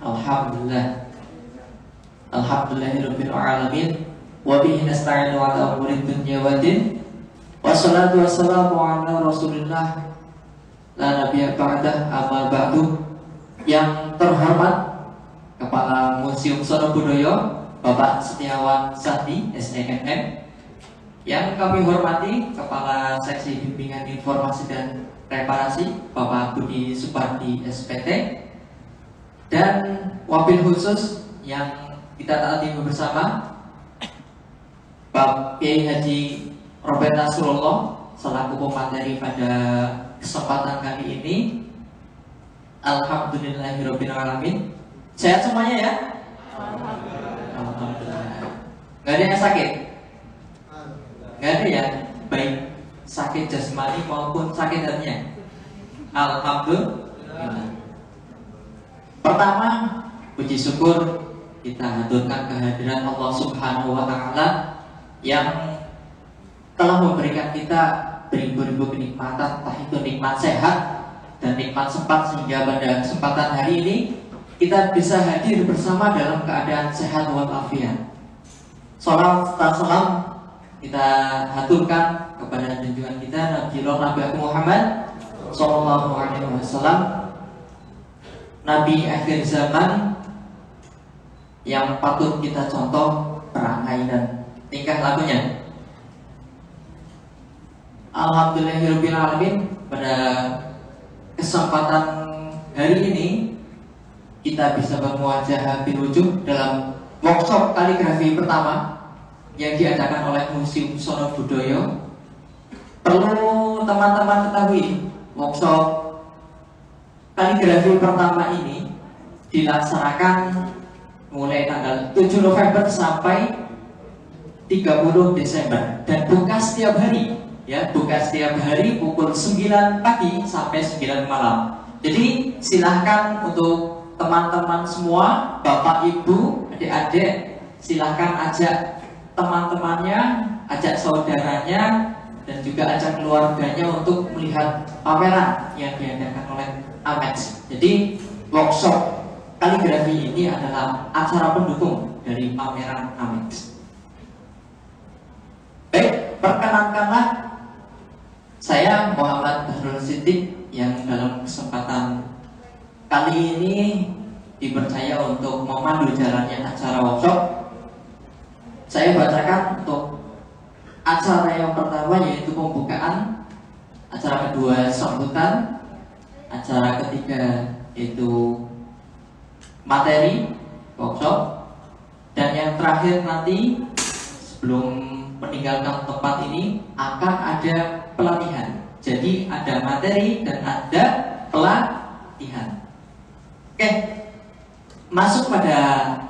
Alhamdulillah. Alhamdulillahirabbil alamin. Wa bihi nasta'inu ala umuri dunya waddin. Wassalatu wassalamu ala Rasulillah la nabiyya ba'dah, amma ba'du. Yang terhormat Kepala Museum Sono Budoyo Bapak Setiawan Sandi SNM. Yang kami hormati Kepala Seksi Bimbingan Informasi dan Reparasi Bapak Budi Supardi SPT. Dan wabil khusus yang kita taati bersama Bapak Kiai Haji Robert Nasrullah selaku pemateri pada kesempatan kali ini. Alhamdulillahirabbil alamin. Sehat semuanya ya? Alhamdulillah. Gak ada yang sakit? Gak ada ya? Baik sakit jasmani maupun sakit hatinya. Alhamdulillah. Pertama, puji syukur kita haturkan kehadiran Allah Subhanahu wa Ta'ala yang telah memberikan kita beribu-ribu kenikmatan, entah itu nikmat sehat dan nikmat sempat, sehingga pada kesempatan hari ini kita bisa hadir bersama dalam keadaan sehat walafiat. Salam serta salam kita haturkan kepada junjungan kita Nabi Muhammad Sallallahu Alaihi Wasallam, Nabi akhir zaman yang patut kita contoh perangai dan tingkah lakunya. Alhamdulillahirabbil alamin. Pada kesempatan hari ini kita bisa bermuajah bil wujuh dalam workshop kaligrafi pertama yang diadakan oleh Museum Sono Budoyo. Perlu teman-teman ketahui, workshop kaligrafi pertama ini dilaksanakan mulai tanggal 7 November sampai 30 Desember dan buka setiap hari ya, buka setiap hari pukul 9 pagi sampai 9 malam. Jadi silahkan untuk teman-teman semua, bapak ibu, adik-adik, silahkan ajak teman-temannya, ajak saudaranya, dan juga ajak keluarganya untuk melihat pameran yang diadakan oleh Amex. Jadi workshop kaligrafi ini adalah acara pendukung dari pameran Amex. Baik, perkenankanlah saya Muhammad Bahrul Siddiq yang dalam kesempatan kali ini dipercaya untuk memandu jalannya acara workshop. Saya bacakan untuk acara yang pertama yaitu pembukaan, acara kedua sambutan, acara ketiga yaitu materi workshop, dan yang terakhir nanti sebelum meninggalkan tempat ini akan ada pelatihan. Jadi ada materi dan ada pelatihan. Oke, masuk pada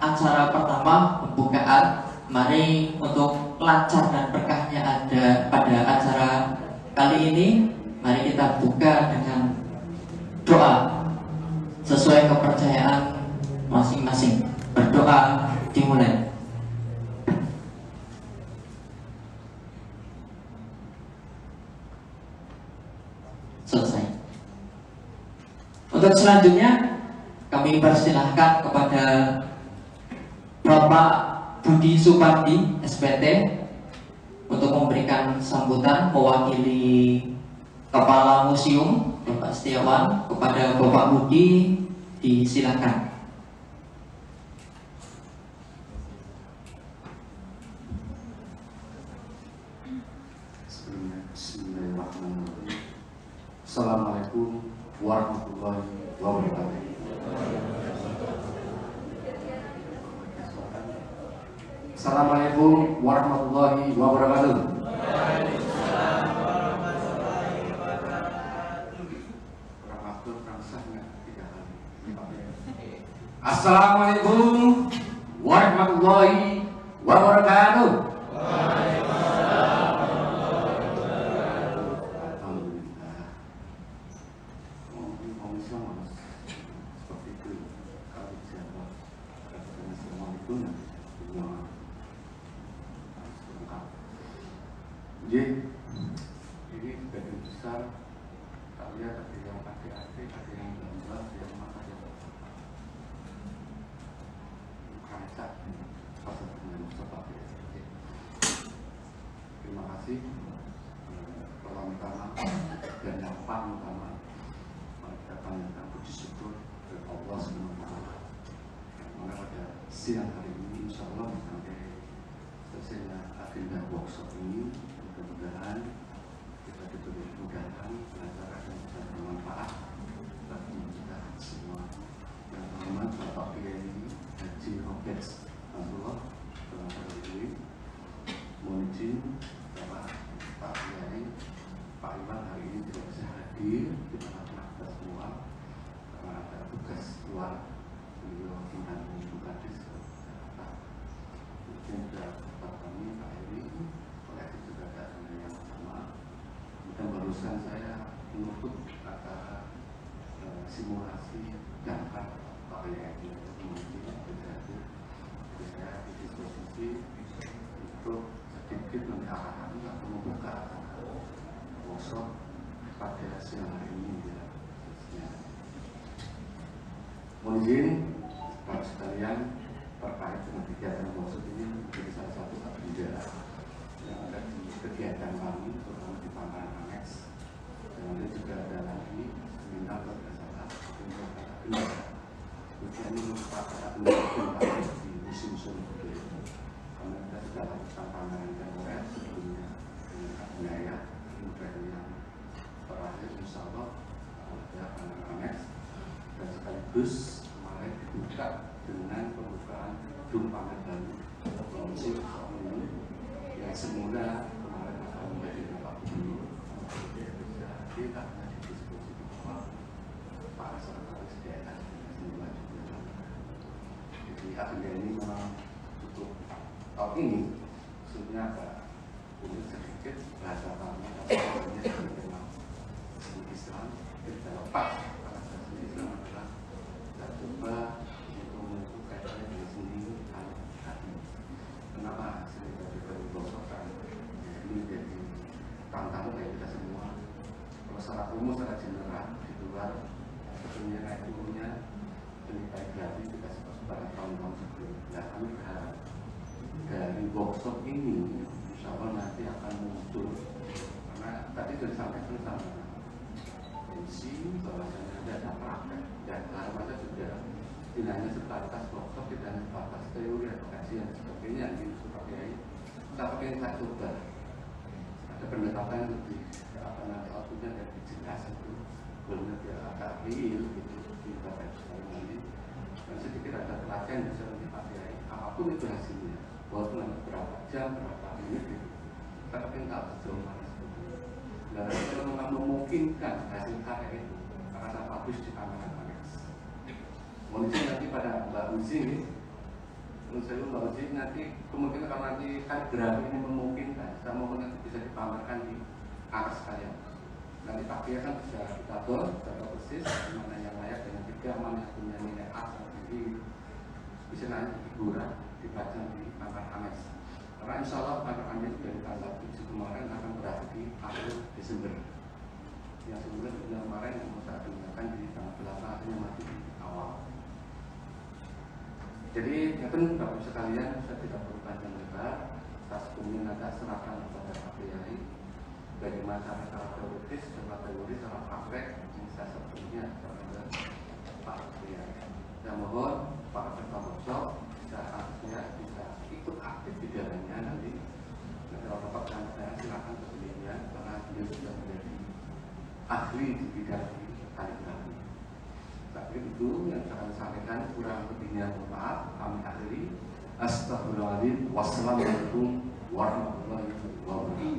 acara pertama pembukaan. Mari untuk lancar dan berkahnya ada pada acara kali ini, mari kita buka dengan doa sesuai kepercayaan masing-masing. Berdoa dimulai. Selesai. Untuk selanjutnya kami persilahkan kepada Bapak Budi Supardi SPT untuk memberikan sambutan mewakili Kepala Museum Bapak Setiawan. Kepada Bapak Budi disilakan. Bismillahirrahmanirrahim. Assalamualaikum warahmatullahi wabarakatuh. Assalamualaikum warahmatullahi wabarakatuh. Assalamualaikum warahmatullahi wabarakatuh. Ini sebagian besar tak lihat ada yang adik-adik, ada yang gambar, yang mana yang siang hari ini, insya Allah sampai selesainya agenda workshop ini, mudah-mudahan kita diberi kemudahan, pelajaran yang bisa bermanfaat bagi kita semua. Yang terhormat Bapak Kiai Haji Robert Abdullah dalam hal ini, mohon izin Pak Kiai, Pak Iwan hari ini tidak bisa hadir di tengah-tengah kita semua karena ada tugas luar. Beliau menanggung Bukadis Jakarta. Mungkin sudah Pak kami Pak Eri, kolektif juga ada dengan yang sama. Dan barusan saya menutup kata simulasi jangka Pak Eri mungkin berjadi. Jadi saya di disposisi untuk sedikit mengarahkan atau membuka workshop pada siang hari ini ya. Mohon izin Bapak sekalian, terkait dengan kegiatan workshop ini menjadi salah satu agenda yang ada di kegiatan kami, terutama di Pameran Annex. Dan nanti juga ada lagi seminar berdasarkan agenda. Kemudian ini merupakan agenda di musim-musim budaya. Karena kita sudah lakukan pameran temporer sebelumnya dengan agenda kemudian yang terakhir insya Allah ada Pameran Annex. Dan sekaligus kemarin dibuka dengan pembukaan gedung pamer baru launching ini yang semula kemarin akan menjadi Bapak Gubernur bisa hadir karena di disposisi para serta kesediaan semula juga. Jadi agenda ini memang cukup tahun ini sebenarnya agak unik sedikit bahasa kami memang Islam kita lepas. Coba untuk menentukan dengan sendiri hati. Kenapa saya tadi bergosokkan? Ini jadi tantangan bagi kita semua. Kalau secara umum, secara general di luar tentunya naik turunnya penilaian gratis kita pada tahun-tahun sebelumnya. Nah, kami berharap dari workshop ini insya Allah nanti akan muncul karena tadi sudah disampaikan sama MC bahwasanya ada praktek dan harapannya juga tidak hanya sebatas workshop, tidak hanya sebatas teori atau kajian dan sebagainya gitu seperti tapi yang saya coba ada pendekatan yang lebih apa nanti outputnya lebih jelas itu benar ya agak real gitu di bapak ini dan sedikit ada pelatihan bisa dipakai apapun itu hasilnya walaupun hanya berapa jam berapa menit gitu tapi nggak sejauh mana sebetulnya. Dan kalau memang memungkinkan hasil karya itu akan saya publish di Pameran Annex. Mohon izin nanti pada Mbak Uzi, menurut saya Mbak Uzi nanti kemungkinan kalau nanti kaligrafi ini memungkinkan, saya mohon nanti bisa dipamerkan di atas sekalian. Nanti Pak Kia kan bisa kita tahu persis mana yang layak dengan tiga mana yang punya nilai A sampai B bisa nanti hiburan dipajang di Pameran Annex. Karena insya Allah Pameran Annex dari tanggal 7 kemarin akan berakhir di akhir Desember. Yang sebelumnya kemarin yang mau saya gunakan di tanggal 8 artinya masih di awal. Jadi mungkin Bapak sekalian saya tidak perlu panjang lebar. Saya sebelumnya nanti serahkan kepada Pak Kiai bagaimana cara teoritis, secara teori, secara praktek yang saya sebelumnya kepada Pak Kiai. Saya mohon Pak Ketua Workshop saya bisa ikut aktif di dalamnya nanti. Kalau Bapak dan saya silakan ke beliau karena beliau sudah menjadi ahli di bidang kaligrafi. Tapi itu yang saya sampaikan kurang lebihnya maaf kami akhiri. Astagfirullahaladzim. Wassalamualaikum warahmatullahi wabarakatuh.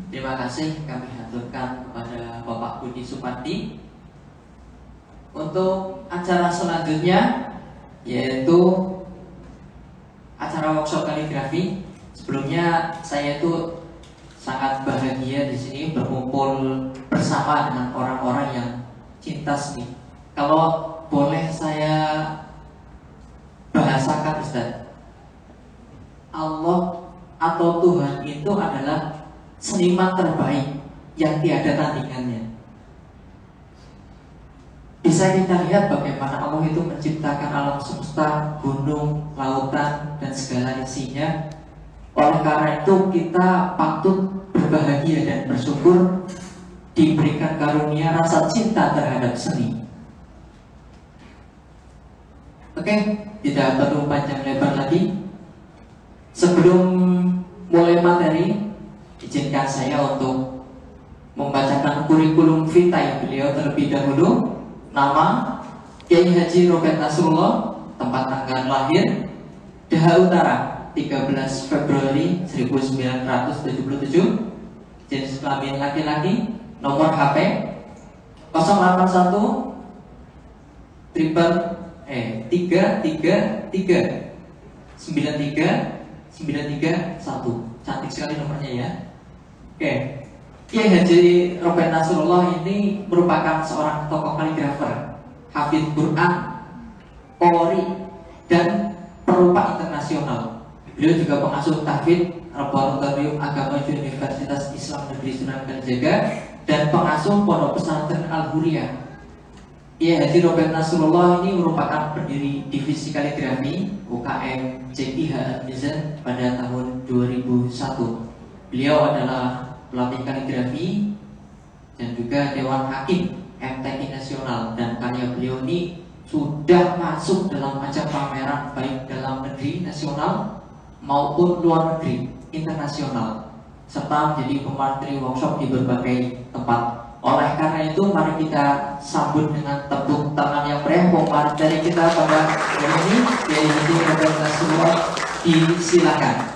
Terima kasih kami haturkan kepada Bapak Budi Supandi. Untuk acara selanjutnya yaitu acara workshop kaligrafi. Sebelumnya saya itu sangat bahagia di sini berkumpul bersama dengan orang-orang yang cinta seni. Kalau boleh saya bahasakan Ustaz, Allah atau Tuhan itu adalah seniman terbaik yang tiada tandingannya. Bisa kita lihat bagaimana Allah itu menciptakan alam semesta, gunung, lautan, dan segala isinya. Oleh karena itu kita patut berbahagia dan bersyukur diberikan karunia rasa cinta terhadap seni. Oke, tidak perlu panjang lebar lagi. Sebelum mulai materi, izinkan saya untuk membacakan kurikulum vitae beliau terlebih dahulu. Nama Kiai Haji Robert Nasrullah, tempat tanggal lahir Daha Utara 13 Februari 1977, jenis kelamin laki-laki, nomor HP 081 333 cantik sekali nomornya ya. Oke, Kiai Haji Robert Nasrullah ini merupakan seorang tokoh kaligrafer, hafidz Quran, qori, dan perupa internasional. Beliau juga pengasuh tahfidz Laboratorium Agama Universitas Islam Negeri Sunan Kalijaga dan pengasuh Pondok Pesantren Al-Huriyah. Kiai Haji Robert Nasrullah ini merupakan pendiri divisi kaligrafi UKM CIH Al-Mizan pada tahun 2001. Beliau adalah pelatih kaligrafi dan juga Dewan Hakim MTQ Nasional, dan karya beliau ini sudah masuk dalam ajang pameran baik dalam negeri nasional maupun luar negeri internasional, serta menjadi pemateri workshop di berbagai tempat. Oleh karena itu, mari kita sambut dengan tepuk tangan yang meriah pemateri kita pada hari ini, yaitu Robert Nasrullah. Disilakan.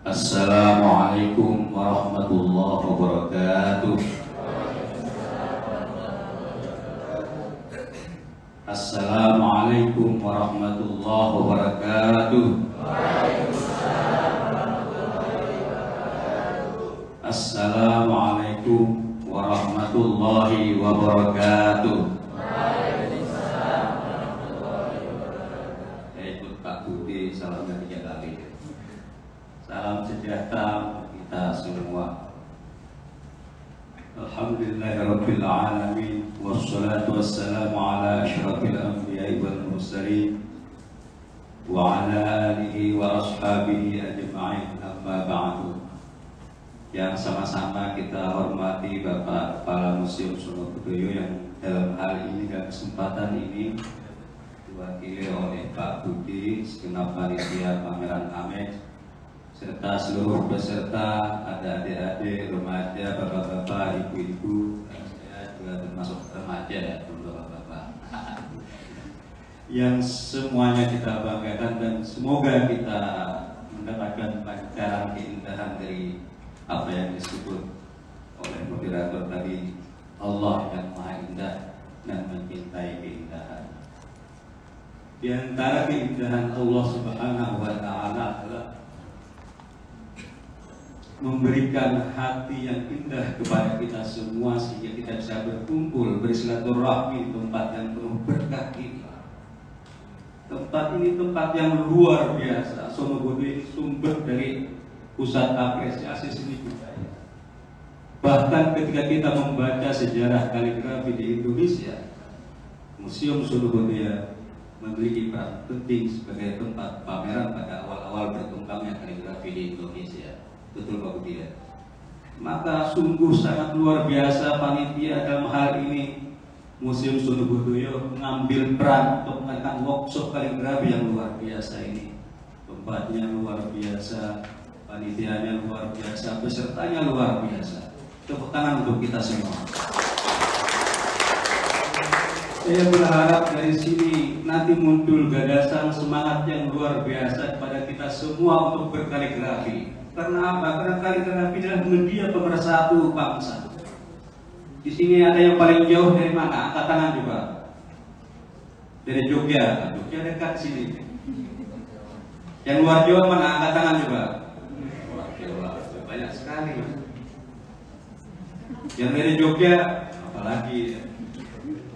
Assalamualaikum warahmatullahi wabarakatuh. Assalamualaikum warahmatullahi wabarakatuh. Assalamualaikum warahmatullahi wabarakatuh. Saya ikut Pak Budi, salamnya 3 kali. Salam sejahtera kita semua. Alhamdulillahirabbil alamin, wassalatu wassalamu ala asyrafil anbiya'i wal mursalin wa ala alihi wa ashabihi ajma'in, amma ba'du. Yang sama-sama kita hormati Bapak Kepala Museum Sonobudoyo yang dalam hal ini dan kesempatan ini diwakili oleh Pak Budi, segenap panitia pameran AMEX, serta seluruh peserta, ada adik-adik, remaja, bapak-bapak, ibu-ibu, dan saya juga termasuk remaja ya, bapak-bapak, yang semuanya kita banggakan, dan semoga kita mendapatkan pancaran keindahan dari apa yang disebut oleh moderator tadi, Allah yang Maha Indah dan mencintai keindahan. Di antara keindahan Allah Subhanahu wa Ta'ala adalah memberikan hati yang indah kepada kita semua, sehingga kita bisa berkumpul, bersilaturahmi di tempat yang penuh berkah ini. Tempat ini tempat yang luar biasa. Sonobudoyo ini sumber dari pusat apresiasi seni budaya. Bahkan ketika kita membaca sejarah kaligrafi di Indonesia, Museum Sonobudoyo memiliki peran penting sebagai tempat pameran pada awal-awal berkembangnya kaligrafi di Indonesia. Betul Pak Budi ya? Maka sungguh sangat luar biasa panitia dalam hal ini. Museum Sonobudoyo mengambil peran untuk melakukan workshop kaligrafi yang luar biasa ini. Tempatnya luar biasa, panitianya luar biasa, pesertanya luar biasa. Tepuk tangan untuk kita semua. Saya berharap dari sini nanti muncul gagasan semangat yang luar biasa kepada kita semua untuk berkaligrafi. Karena apa? Karena kaligrafi adalah media pemersatu bangsa. Di sini ada yang paling jauh dari mana? Angkat tangan juga. Dari Jogja. Jogja dekat sini. Yang luar Jawa mana? Angkat tangan juga. Luar Jawa. Banyak sekali. Yang dari Jogja, apalagi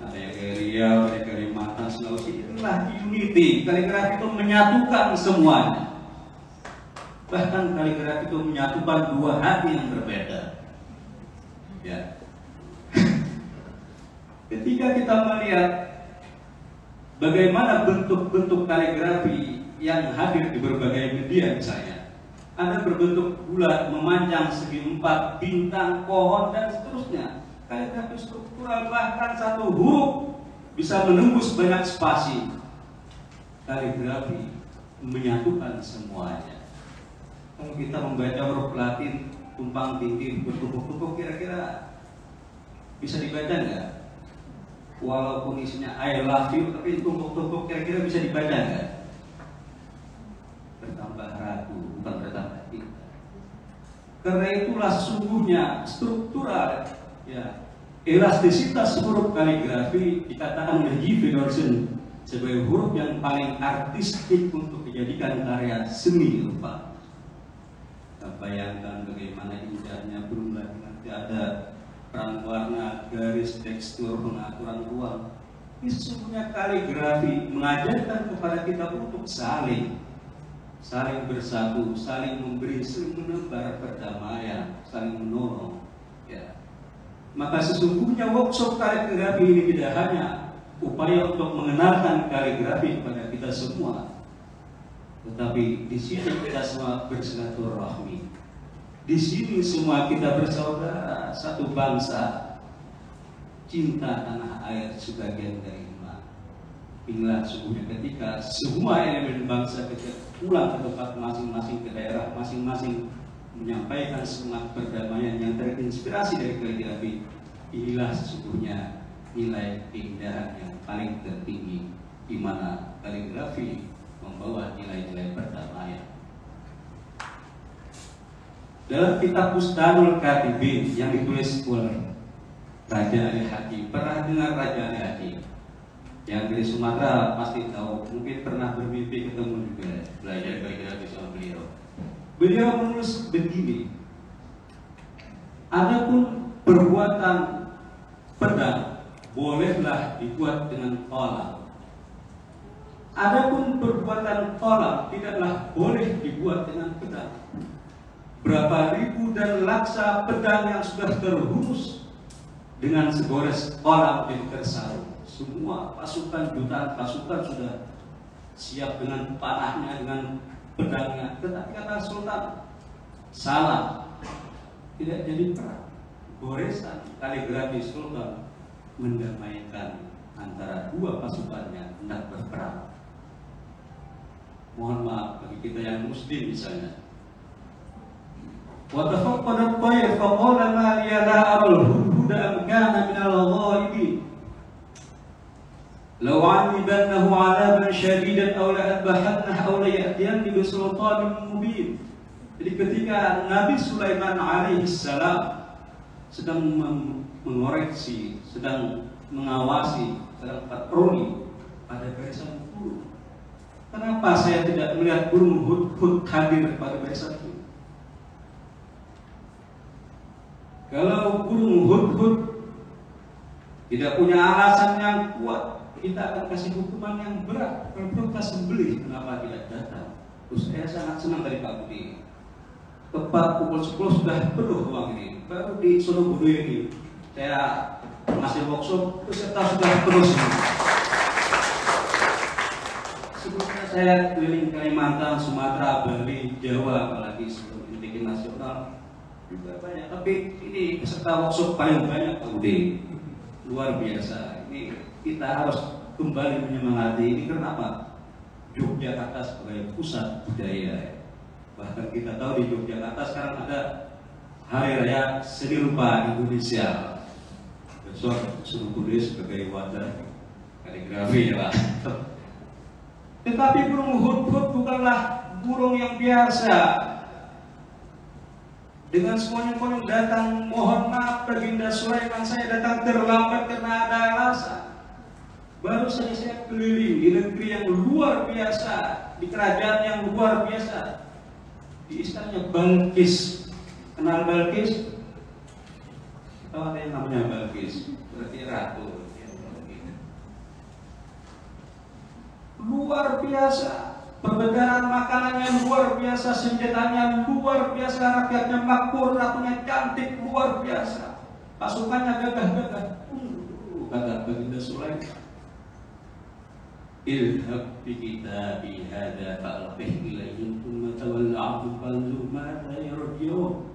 ada yang dari Riau, dari Kalimantan, Sulawesi. Inilah unity. Kaligrafi itu menyatukan semuanya. Bahkan kaligrafi itu menyatukan dua hati yang berbeda. Ya. Ketika kita melihat bagaimana bentuk-bentuk kaligrafi yang hadir di berbagai media misalnya, ada berbentuk bulat, memanjang segi 4, bintang, pohon, dan seterusnya. Kaligrafi struktural, bahkan satu huruf bisa menembus banyak spasi. Kaligrafi menyatukan semuanya. Kalau kita membaca huruf Latin tumpang tindih, bertumpuk-tumpuk, kira-kira bisa dibaca nggak? Walaupun isinya I love you, tapi tumpuk-tumpuk, kira-kira bisa dibaca nggak? Bertambah ragu, bukan bertambah cinta. Karena itulah sesungguhnya struktural, ya, elastisitas huruf kaligrafi dikatakan oleh Giffey Dorson sebagai huruf yang paling artistik untuk dijadikan karya seni rupa. Bayangkan bagaimana indahnya, belum lagi nanti ada peran warna, garis, tekstur, pengaturan ruang. Ini sesungguhnya kaligrafi mengajarkan kepada kita untuk saling bersatu, saling memberi, saling menebar perdamaian, saling menolong. Ya. Maka sesungguhnya workshop kaligrafi ini tidak hanya upaya untuk mengenalkan kaligrafi kepada kita semua, tetapi di sini kita semua bersilaturahmi. Di sini semua kita bersaudara, satu bangsa, cinta tanah air sebagian dari iman. Inilah sungguhnya ketika semua elemen bangsa kita pulang ke tempat masing-masing, ke daerah masing-masing, menyampaikan semangat perdamaian yang terinspirasi dari kaligrafi. Inilah sesungguhnya nilai keindahan yang paling tertinggi, di mana kaligrafi membawa nilai-nilai perdamaian. Dalam kitab Bustanul Katibin yang ditulis oleh Raja Ali Hakim, pernah dengar Raja Ali Hakim? Yang dari Sumatera pasti tahu, mungkin pernah bermimpi ketemu juga, belajar kaligrafi sama beliau. Beliau menulis begini: adapun perbuatan pedang bolehlah dibuat dengan kolam. Adapun perbuatan kolam tidaklah boleh dibuat dengan pedang. Berapa ribu dan laksa pedang yang sudah terhunus dengan segores kolam yang tersarung. Semua pasukan, jutaan pasukan sudah siap dengan panahnya, dengan pedangnya. Tetapi kata Sultan, salah, tidak jadi perang. Goresan kaligrafi Sultan mendamaikan antara dua pasukannya hendak berperang. Mohon maaf bagi kita yang muslim misalnya. Wa tafaqqada at-tayr fa qala ma li la ara al-hudhud am kana min al-ghaibin. Law 'alibannahu 'adaban shadidan aw la adbahannahu aw la ya'tiyanni bi sultanin mubin. Jadi ketika Nabi Sulaiman alaihi salam sedang mengoreksi, sedang mengawasi, sedang patroli pada barisan burung, kenapa saya tidak melihat burung hudhud hadir pada barisan itu? Kalau burung hudhud tidak punya alasan yang kuat, kita akan kasih hukuman yang berat. Kalau perlu kita sembelih, kenapa tidak datang? Terus saya sangat senang dari Pak Budi. Tepat pukul 10 sudah penuh ruang ini. Baru di Solo Budu ini saya masih workshop, terus kita sudah terus. Sebelumnya saya keliling Kalimantan, Sumatera, Bali, Jawa, apalagi sebelum bikin nasional juga banyak. Tapi ini peserta workshop paling banyak Pak Budi. Luar biasa. Ini kita harus kembali menyemangati ini. Kenapa? Yogyakarta sebagai pusat budaya. Bahkan kita tahu di Yogyakarta sekarang ada Hari Raya Seni Rupa Indonesia. Besok suruh Budaya sebagai wadah kaligrafi ya Pak. Tetapi burung hudhud bukanlah burung yang biasa. Dengan semuanya pun datang, mohon maaf Baginda Sulaiman, saya datang terlambat karena ada alasan. Baru saja saya keliling di negeri yang luar biasa, di kerajaan yang luar biasa, di istananya Balkis. Kenal Balkis? Tahu ada yang namanya Balkis, berarti ratu. Luar biasa. Perbedaan makanannya luar biasa, senjatanya luar biasa, rakyatnya makmur, ratunya cantik, luar biasa. Pasukannya gagah-gagah. Kata Baginda Sulaiman, "Ilhab bi kitabi hadza fa'alqih ilayhim thumma tawalla 'anhum Falzumata yarjiun.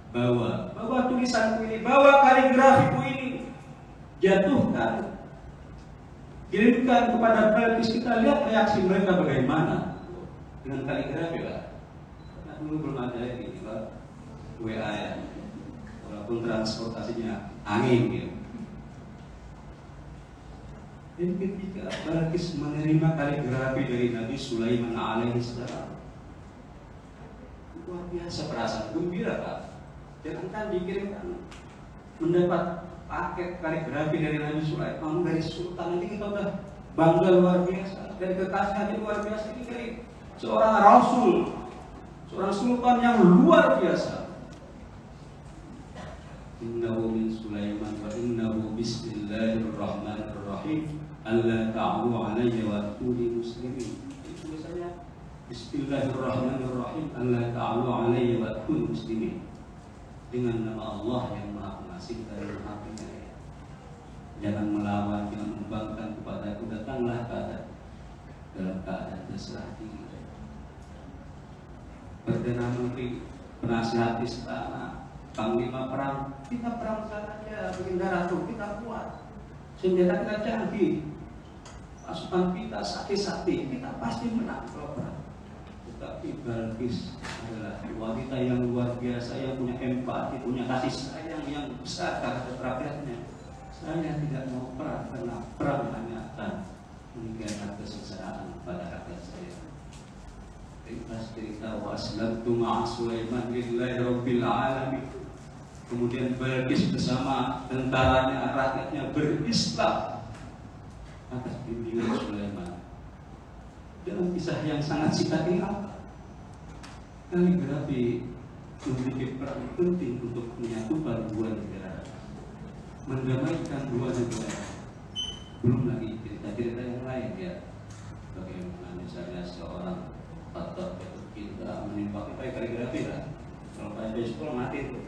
Bawa tulisanku ini, bawa kaligrafiku ini, jatuhkan, kirimkan kepada Belkis, kita lihat reaksi mereka bagaimana dengan kaligrafi lah. Karena dulu belum ada ini Pak, WA ya, walaupun transportasinya angin gitu. Dan ketika Belkis menerima kaligrafi dari Nabi Sulaiman alaihissalam, luar biasa perasaan gembira Pak. Jangankan dikirimkan mendapat paket kaligrafi dari Nabi Sulaiman, dari Sultan, ini kita udah bangga luar biasa. Dari kekasihnya luar biasa, ini dari seorang Rasul, seorang Sultan yang luar biasa. Innahu min Sulaiman wa innahu bismillahirrahmanirrahim alla ta'alu alayya wa atuni muslimin. Itu tulisannya bismillahirrahmanirrahim alla ta'alu alayya wa atuni muslimin. Dengan nama Allah yang Maha Pengasih dan Maha Penyayang. Jangan melawan, jangan membangkang kepadaku, datanglah dalam keadaan berserah diri. Perdana Menteri, penasihat istana, panglima perang, kita perang saja, bikin darah tuh, kita kuat. Senjata kita canggih, pasukan kita sakti-sakti, kita pasti menang kalau perang. Tetapi Belkis adalah wanita yang luar biasa, yang punya empati, punya kasih sayang yang besar terhadap rakyatnya. Saya tidak mau perang karena perang hanya akan meninggalkan kesengsaraan pada rakyat saya. Cerita waslamtu ma'a Sulaiman lillahi rabbil alamin. Kemudian Belkis bersama tentaranya, rakyatnya berislam atas bimbingan Sulaiman. Dalam kisah yang sangat singkat ini apa? Kaligrafi memiliki peran penting untuk menyatukan dua negara, mendamaikan dua negara. Belum lagi cerita-cerita yang lain ya, bagaimana misalnya seorang atau kita menimpa kita kaligrafi lah. Kalau pada sekolah mati tuh.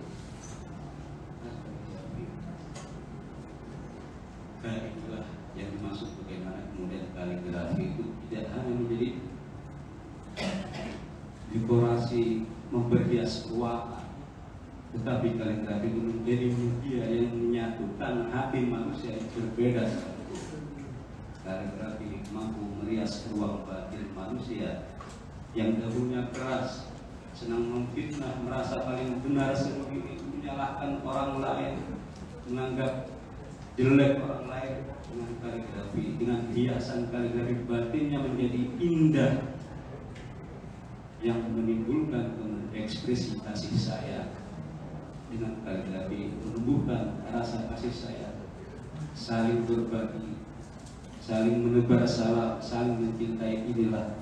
Nah itulah yang dimaksud bagaimana kemudian kaligrafi itu tidak hanya menjadi dekorasi memperhias ruangan, tetapi kaligrafi itu menjadi media yang menyatukan hati manusia yang berbeda. Kaligrafi mampu merias ruang batin manusia yang dahulunya keras, senang memfitnah, merasa paling benar sendiri, menyalahkan orang lain, menganggap jelek orang lain. Dengan kaligrafi, dengan hiasan kaligrafi, batinnya menjadi indah, yang menimbulkan ekspresi kasih sayang. Dengan kaligrafi menumbuhkan rasa kasih sayang, saling berbagi, saling menebar salam, saling mencintai. Inilah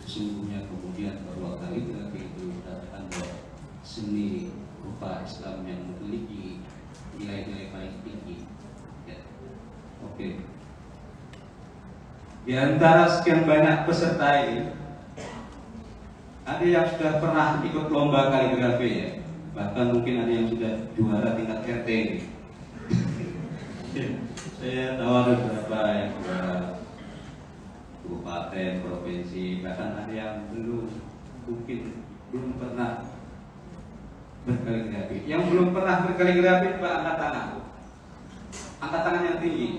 sesungguhnya kemudian bahwa kaligrafi itu dikatakan bahwa seni rupa Islam yang memiliki nilai-nilai paling tinggi. Ya. Oke. Di antara sekian banyak peserta ini, ada yang sudah pernah ikut lomba kaligrafi ya, bahkan mungkin ada yang sudah juara tingkat RT ini. Saya tahu ada beberapa yang juara kabupaten, provinsi, bahkan ada yang mungkin belum pernah berkaligrafi. Yang belum pernah berkaligrafi, Pak, angkat tangan. Angkat tangan yang tinggi.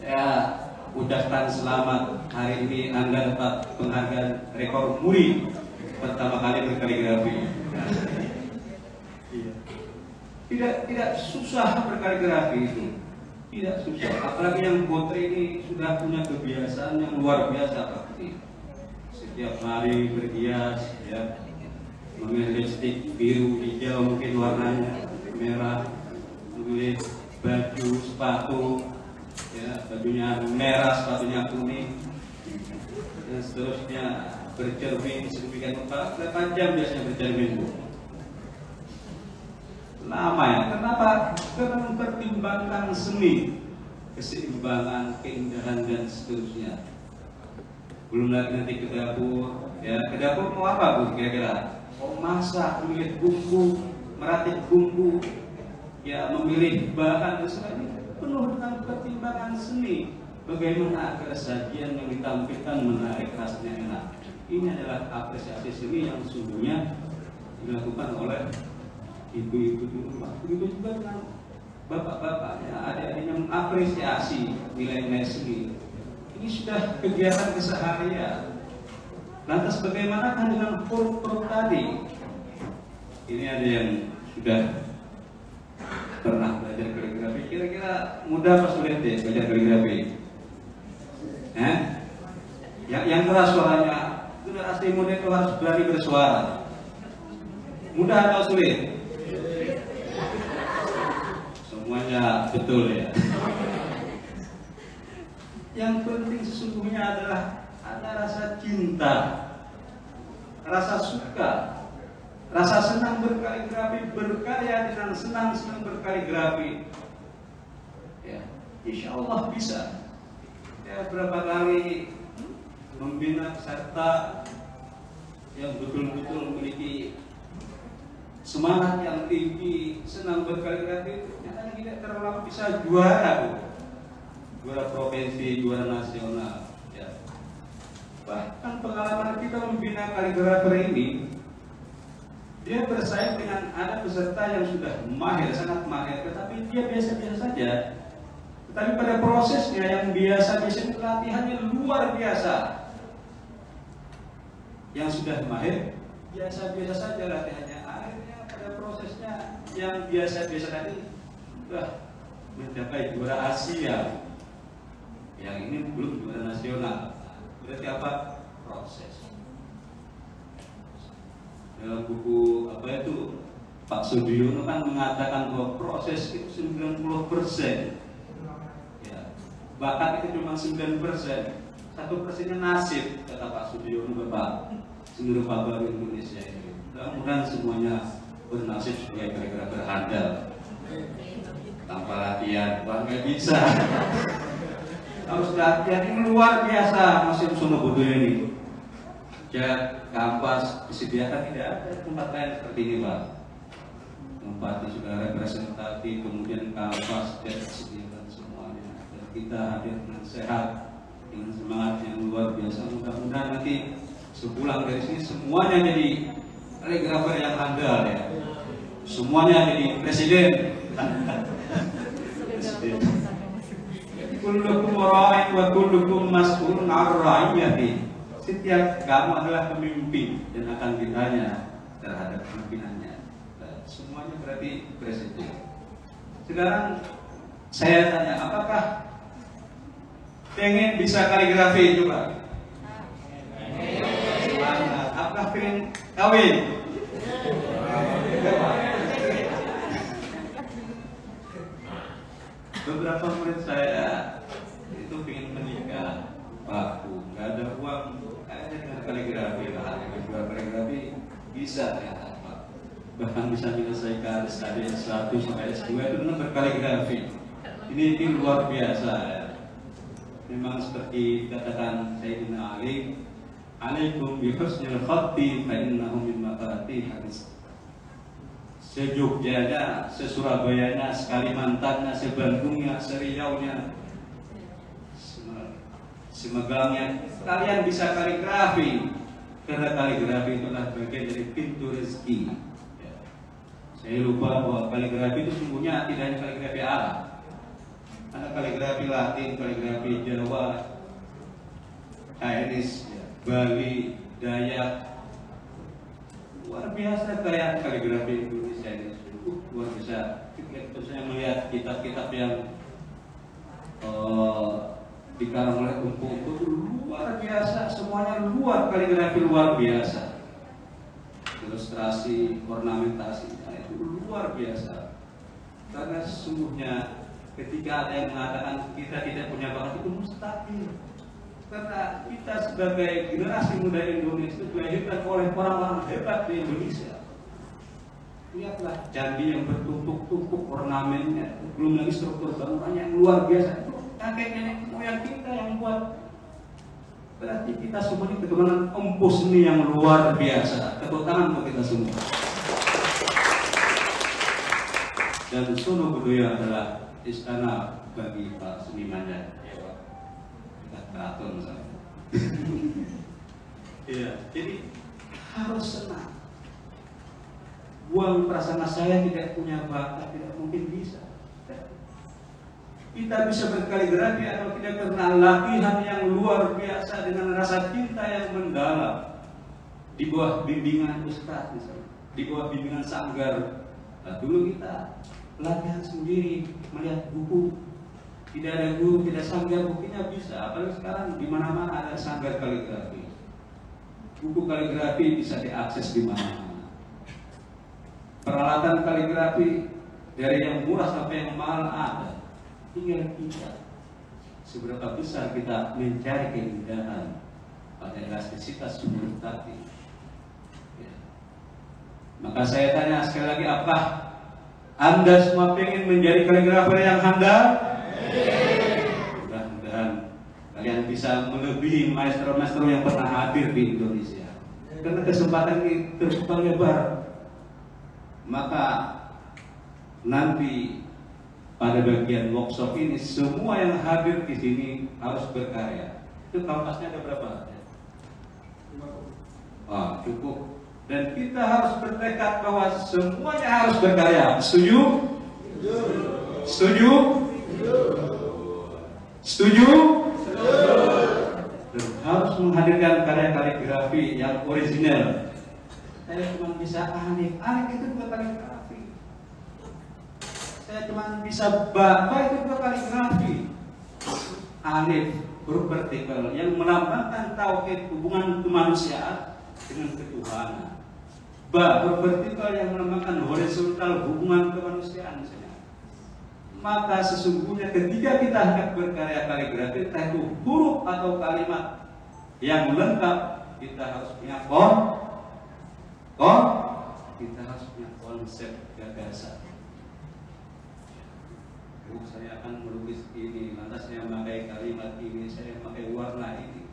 Ya, ucapkan selamat, hari ini Anda dapat penghargaan rekor muri pertama kali berkaligrafi. Tidak susah berkaligrafi itu, tidak susah. Apalagi yang Botre ini sudah punya kebiasaan yang luar biasa pasti. Setiap hari berhias, ya, memilih lipstik biru, hijau, mungkin warnanya merah, memilih baju, sepatu. Ya, bajunya merah, sepatunya kuning, dan seterusnya bercermin sedemikian rupa. Berapa jam biasanya bercermin, Bu? Lama ya. Kenapa? Karena mempertimbangkan seni, keseimbangan, keindahan dan seterusnya. Belum lagi nanti ke dapur. Ya, ke dapur mau apa, Bu? Kira-kira? Mau masak, memilih bumbu, meracik bumbu, ya, memilih bahan dan sebagainya. Penuh dengan pertimbangan seni, bagaimana agar sajian yang ditampilkan menarik, rasanya enak. Ini adalah apresiasi seni yang sungguhnya dilakukan oleh ibu-ibu di rumah. Begitu juga dengan bapak-bapaknya, adik-adiknya mengapresiasi nilai-nilai seni. Ini sudah kegiatan keseharian. Lantas bagaimana dengan huruf-huruf tadi? Ini ada yang sudah pernah belajar kaligrafi. Kira-kira mudah apa sulit deh belajar kaligrafi? Yang keras suaranya, sudah asli muda itu harus berani bersuara. Mudah atau sulit? Semuanya betul ya. Yang penting sesungguhnya adalah ada rasa cinta, rasa suka, rasa senang berkaligrafi, berkarya dengan senang-senang berkaligrafi. Ya, insya Allah bisa. Ya, berapa kali membina peserta yang betul-betul memiliki semangat yang tinggi, senang berkaligrafi, nyatanya tidak terlalu lama bisa juara, juara provinsi, juara nasional. Ya. Bahkan pengalaman kita membina kaligrafer ini, dia bersaing dengan ada peserta yang sudah mahir, sangat mahir, tetapi dia biasa-biasa saja. Tetapi pada prosesnya yang biasa-biasa latihannya luar biasa. Yang sudah mahir biasa-biasa saja latihannya. Akhirnya pada prosesnya yang biasa-biasa tadi sudah mencapai juara Asia. Yang ini belum juara nasional. Berarti apa? Proses. Dalam buku apa itu Pak Sudiono kan mengatakan bahwa proses itu 90%. Bakat itu cuma 9%, 1%-nya nasib, kata Pak Sudiono, Bapak seluruh Bapak Indonesia ini. Mudah-mudahan semuanya bernasib sebagai kaligrafer handal. Tanpa latihan, Pak nggak bisa. Harus latihan ini luar biasa, Mas Sono Budo ini. Cat, kanvas disediakan, tidak ada tempat lain seperti ini, Pak. Tempatnya sudah representatif, kemudian kanvas dan disediakan semuanya. Kita hadir dengan sehat, dengan semangat yang luar biasa. Mudah-mudahan nanti sepulang dari sini semuanya jadi kaligrafer yang handal ya. Semuanya jadi presiden. Kullukum ra'in wa kullukum mas'ulun 'an ra'iyati. Setiap kamu adalah pemimpin dan akan ditanya terhadap pimpinannya. Semuanya berarti presiden. Sekarang saya tanya, apakah pengen bisa kaligrafi coba? Apakah pengen kawin? Beberapa murid saya itu pengen menikah, Pak, nggak ada uang, kayaknya dengan kaligrafi lah, dengan jual kaligrafi bisa ya, Pak. Bahkan bisa menyelesaikan stadion S1 sampai S2 itu dengan berkaligrafi. Ini luar biasa ya. Memang seperti dikatakan Sayyidina Ali, alaikum bi husnil khatti fa innahu min mafatihil rizq. Sejogjanya, seSurabayanya, seKalimantannya, seBandungnya, seriaunya, semegangnya, kalian bisa kaligrafi karena kaligrafi itulah bagian dari pintu rezeki. Ya. Saya lupa bahwa kaligrafi itu sungguhnya tidak hanya kaligrafi Arab. Ada kaligrafi Latin, kaligrafi Jawa, Chinese, Bali, Dayak. Luar biasa kayak kaligrafi Indonesia ini. Luar biasa. Saya melihat kitab-kitab yang dikarang oleh Umpu itu luar biasa. Semuanya luar, kaligrafi luar biasa. Ilustrasi, ornamentasi, itu luar biasa. Karena sesungguhnya ketika ada yang mengatakan kita tidak punya bakat itu mustahil. Karena kita sebagai generasi muda Indonesia itu dilahirkan oleh orang-orang hebat di Indonesia. Lihatlah candi yang bertumpuk-tumpuk ornamennya, belum lagi struktur bangunannya yang luar biasa. Itu kakek nenek moyang kita yang buat. Berarti kita semua ini keturunan empu seni yang luar biasa. Tepuk tangan untuk kita semua. Dan Sono Budoyo adalah istana bagi Pak senimannya. keraton misalnya. Iya, jadi harus senang. Buang prasangka saya tidak punya bakat, tidak mungkin bisa. Kita bisa berkaligrafi atau tidak karena latihan yang luar biasa dengan rasa cinta yang mendalam di bawah bimbingan ustadz misalnya, di bawah bimbingan sanggar. Nah, dulu kita latihan sendiri, melihat buku, tidak ada guru, tidak sanggar, buktinya bisa. Apalagi sekarang di mana-mana ada sanggar kaligrafi, buku kaligrafi bisa diakses di mana-mana. Peralatan kaligrafi dari yang murah sampai yang mahal ada. Tinggal kita seberapa besar kita mencari keindahan pada elastisitas huruf tadi. Ya. Maka saya tanya sekali lagi, apakah Anda semua ingin menjadi kaligrafer yang handal? Mudah-mudahan kalian bisa melebihi maestro-maestro yang pernah hadir di Indonesia. Karena kesempatan ini terbuka lebar. Maka nanti pada bagian workshop ini semua yang hadir di sini harus berkarya. Itu kampasnya ada berapa? Oh, cukup. Dan kita harus bertekad bahwa semuanya harus berkarya. Setuju? Setuju? Setuju? Dan harus menghadirkan karya kaligrafi yang original. Saya cuma bisa alif. Alif itu bukan kaligrafi. Saya cuma bisa baca, itu juga kaligrafi. Alif, huruf vertikal yang melambangkan tauhid, hubungan kemanusiaan dengan ketuhanan. Ba, huruf vertikal yang melambangkan horizontal, hubungan kemanusiaan misalnya. Maka sesungguhnya ketika kita hendak berkarya kaligrafi, entah itu huruf atau kalimat yang lengkap, kita harus punya kita harus punya konsep gagasan. Saya akan melukis ini, lantas saya memakai kalimat ini, saya memakai warna ini.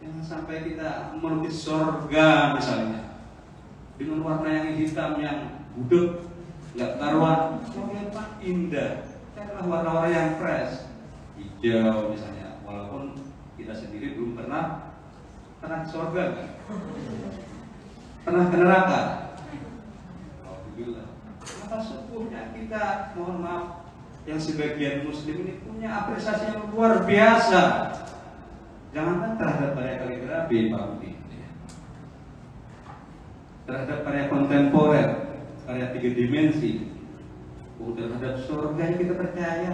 Jangan sampai kita melukis surga misalnya dengan warna yang hitam yang budek, nggak karuan, kelihatan indah. Carilah warna-warna yang fresh, hijau misalnya. Walaupun kita sendiri belum pernah ke surga, kan? Pernah ke neraka. Alhamdulillah. Maka sesungguhnya kita, mohon maaf, yang sebagian muslim ini punya apresiasi yang luar biasa. Jangankan terhadap karya kaligrafi, Pak Budi, terhadap karya kontemporer, karya 3 dimensi, terhadap surga yang kita percaya,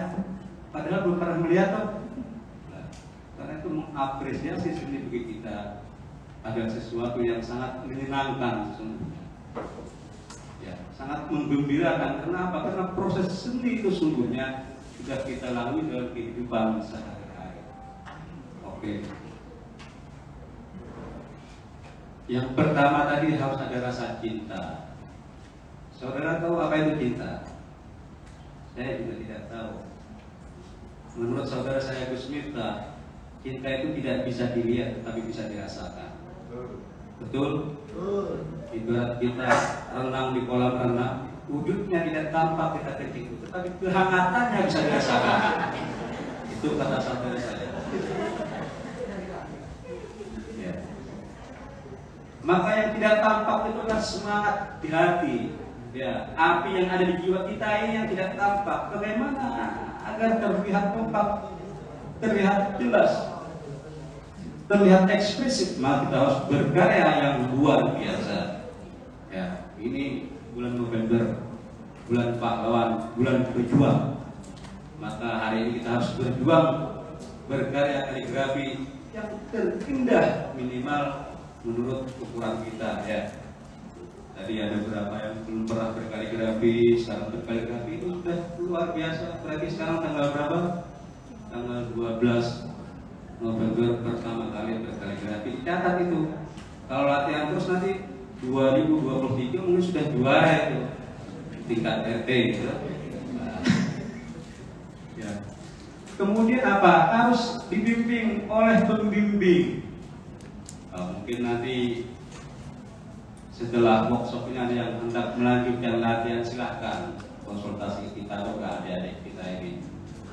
padahal belum pernah melihat. Nah, karena itu mengapresiasi seni bagi kita ada sesuatu yang sangat menyenangkan sesungguhnya. Ya, sangat menggembirakan. Kenapa? Karena proses seni itu sungguhnya sudah kita lalui dalam kehidupan sehari-hari. Oke. Yang pertama tadi harus ada rasa cinta. Saudara tahu apa itu cinta? Saya juga tidak tahu. Menurut saudara saya Gus Miftah, cinta itu tidak bisa dilihat tetapi bisa dirasakan. Betul? Ibarat kita renang di kolam renang, wujudnya tidak tampak kita ketika, tetapi kehangatannya bisa dirasakan. Itu kata saudara saya. Ya. Maka yang tidak tampak itu adalah semangat di hati. Ya, api yang ada di jiwa kita ini yang tidak tampak. Bagaimana agar terlihat tampak, terlihat jelas, terlihat eksplisit? Maka kita harus berkarya yang luar biasa. Ya, ini bulan November, bulan pahlawan, bulan berjuang. Maka hari ini kita harus berjuang, berkarya kaligrafi yang terindah minimal menurut ukuran kita. Ya, tadi ada beberapa yang belum pernah berkaligrafi, sekarang berkaligrafi itu sudah luar biasa. Berarti sekarang tanggal berapa? Tanggal 12 November pertama kali berkaligrafi. Catat itu. Kalau latihan terus nanti 2023 mungkin sudah juara itu tingkat RT gitu. Nah, ya. Kemudian apa? Harus dibimbing oleh pembimbing. Mungkin nanti setelah workshop ini ada yang hendak melanjutkan latihan, silahkan konsultasi kita juga adik-adik kita ini.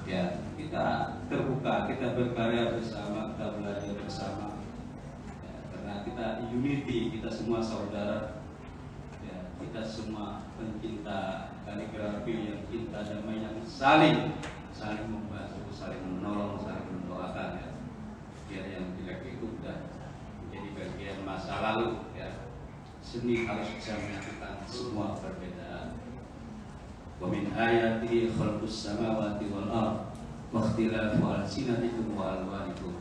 Ya. kita terbuka, kita berkarya bersama, kita belajar bersama. Ya, karena kita unity, kita semua saudara. Ya, kita semua pencinta kaligrafi yang cinta damai, yang saling membantu, saling menolong, saling mendoakan. Ya. Biar yang jelek itu sudah menjadi bagian masa lalu. Ya. Seni harus bisa menyatukan semua perbedaan. Wa min ayatihi khalqus samawati wal ardh wa ikhtilafu alsinatikum wa alwanikum.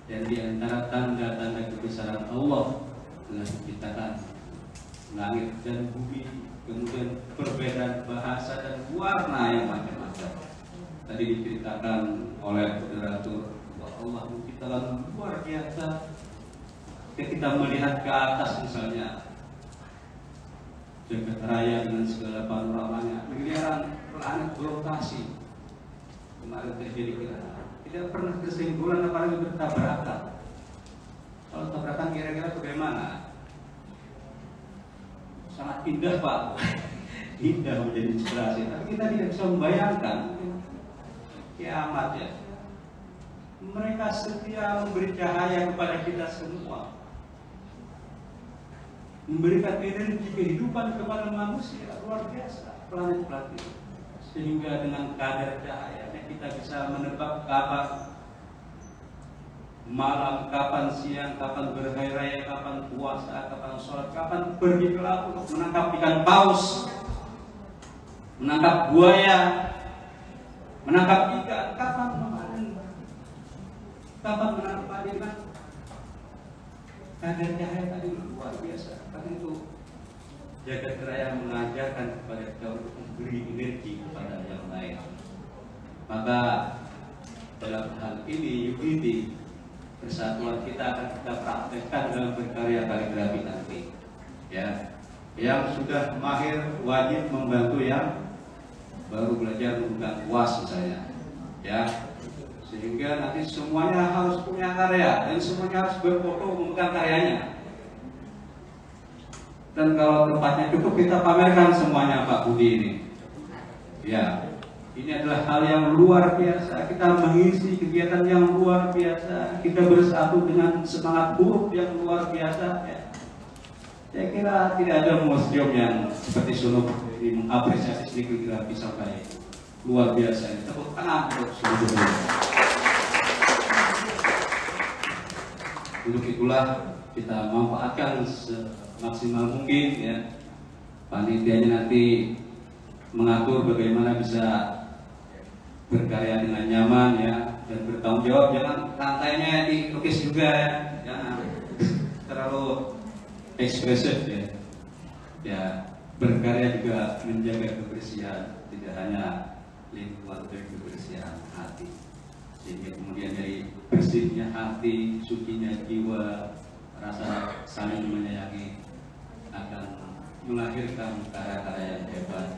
Dan di antara tanda-tanda kebesaran Allah adalah menciptakan langit dan bumi, kemudian perbedaan bahasa dan warna yang macam-macam. Tadi diceritakan oleh moderator bahwa Allah menciptakan luar biasa. Ketika kita melihat ke atas misalnya jagat raya dengan segala panoramanya, miliaran planet berotasi. Kemarin terjadi gerhana, tidak pernah kesimpulan apalagi bertabrakan. Kalau tabrakan kira-kira bagaimana? Sangat indah Pak, indah menjadi inspirasi. Tapi kita tidak bisa membayangkan kiamat ya. Mereka setia memberi cahaya kepada kita semua, memberikan energi kehidupan kepada manusia luar biasa, planet-planet itu. Sehingga dengan kadar cahayanya kita bisa menebak kapan malam, kapan siang, kapan berhari raya, kapan puasa, kapan sholat, kapan pergi ke laut untuk menangkap ikan paus, menangkap buaya, menangkap ikan, kapan memanen, kapan menangkap padinan. Kadar cahaya tadi luar biasa. Karena itu jagat raya mengajarkan kepada kita untuk memberi energi kepada yang lain. Maka dalam hal ini unity, persatuan kita akan kita praktekkan dalam berkarya kaligrafi nanti. Ya, yang sudah mahir wajib membantu yang baru belajar menggunakan kuas misalnya. Ya, sehingga nanti semuanya harus punya karya dan semuanya harus berfoto memegang karyanya. Dan kalau tempatnya cukup kita pamerkan semuanya Pak Budi ini. Ya, ini adalah hal yang luar biasa. Kita mengisi kegiatan yang luar biasa. Kita bersatu dengan semangat buruk yang luar biasa. Ya. Saya kira tidak ada museum yang seperti Solo ini mengapresiasi seni kaligrafi sampai luar biasa. Tepuk tangan untuk seluruhnya. Untuk itulah kita manfaatkan semaksimal mungkin ya. Panitianya nanti mengatur bagaimana bisa berkarya dengan nyaman ya, dan bertanggung jawab. Jangan rantainya dilukis juga ya, jangan terlalu ekspresif ya. Ya, berkarya juga menjaga kebersihan, tidak hanya lingkungan tapi kebersihan hati. Sehingga kemudian dari bersihnya hati, sucinya jiwa, rasa saling menyayangi akan melahirkan karya-karya yang hebat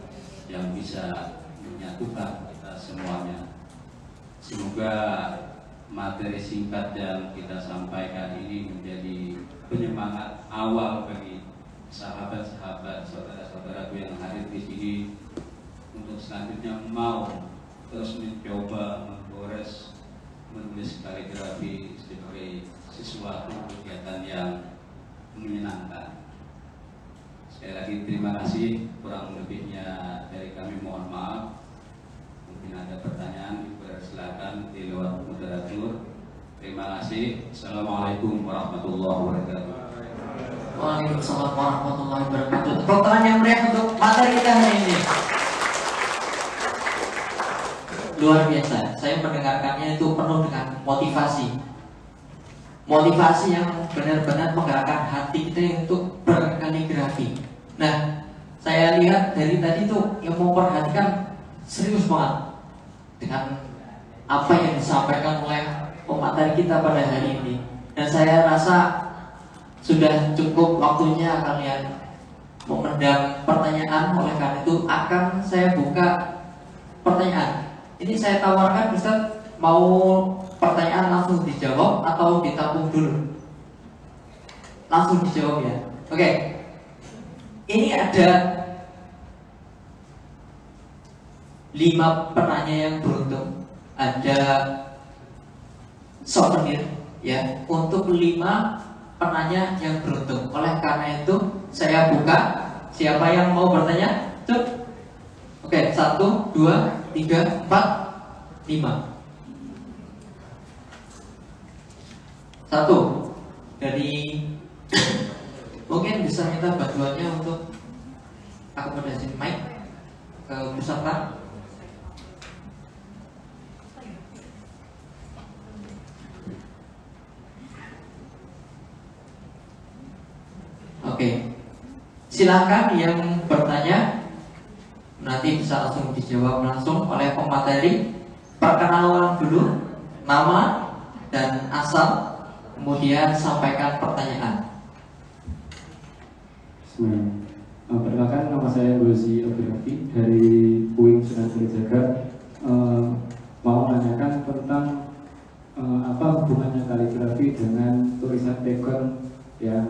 yang bisa menyatukan kita semuanya. Semoga materi singkat yang kita sampaikan ini menjadi penyemangat awal bagi sahabat-sahabat, saudara-saudaraku yang hadir di sini untuk selanjutnya mau terus mencoba menggores menulis kaligrafi sebagai sesuatu kegiatan yang menyenangkan. Sekali lagi terima kasih, kurang lebihnya dari kami mohon maaf. Mungkin ada pertanyaan, silakan di lewat moderator. Terima kasih. Assalamualaikum warahmatullahi wabarakatuh. Waalaikumsalam warahmatullahi wabarakatuh. Tepuk tangan yang meriah untuk materi kita hari ini. Luar biasa. Saya mendengarkannya itu penuh dengan motivasi. Motivasi yang benar-benar menggerakkan hati kita untuk berkaligrafi. Nah, saya lihat dari tadi tuh yang memperhatikan serius banget dengan apa yang disampaikan oleh pemateri kita pada hari ini. Dan saya rasa sudah cukup waktunya kalian memendam pertanyaan. Oleh karena itu akan saya buka pertanyaan. Ini saya tawarkan, Ustaz, mau pertanyaan langsung dijawab atau ditampung dulu? Langsung dijawab ya. Oke. Ini ada 5 penanya yang beruntung. ada souvenir ya untuk 5 penanya yang beruntung. Oleh karena itu saya buka, siapa yang mau bertanya? Cuk. Oke, 1, 2, 3, 4, 5. 1 dari mungkin bisa minta bantuannya untuk akomodasi mic ke peserta. Oke, silakan yang bertanya nanti bisa langsung dijawab langsung oleh pemateri. Perkenalan dulu, nama dan asal, kemudian sampaikan pertanyaan. Perkenalkan, nama saya Gozi Abdurrafi dari UIN Sunan Kalijaga. Mau menanyakan tentang apa hubungannya kaligrafi dengan tulisan tekon yang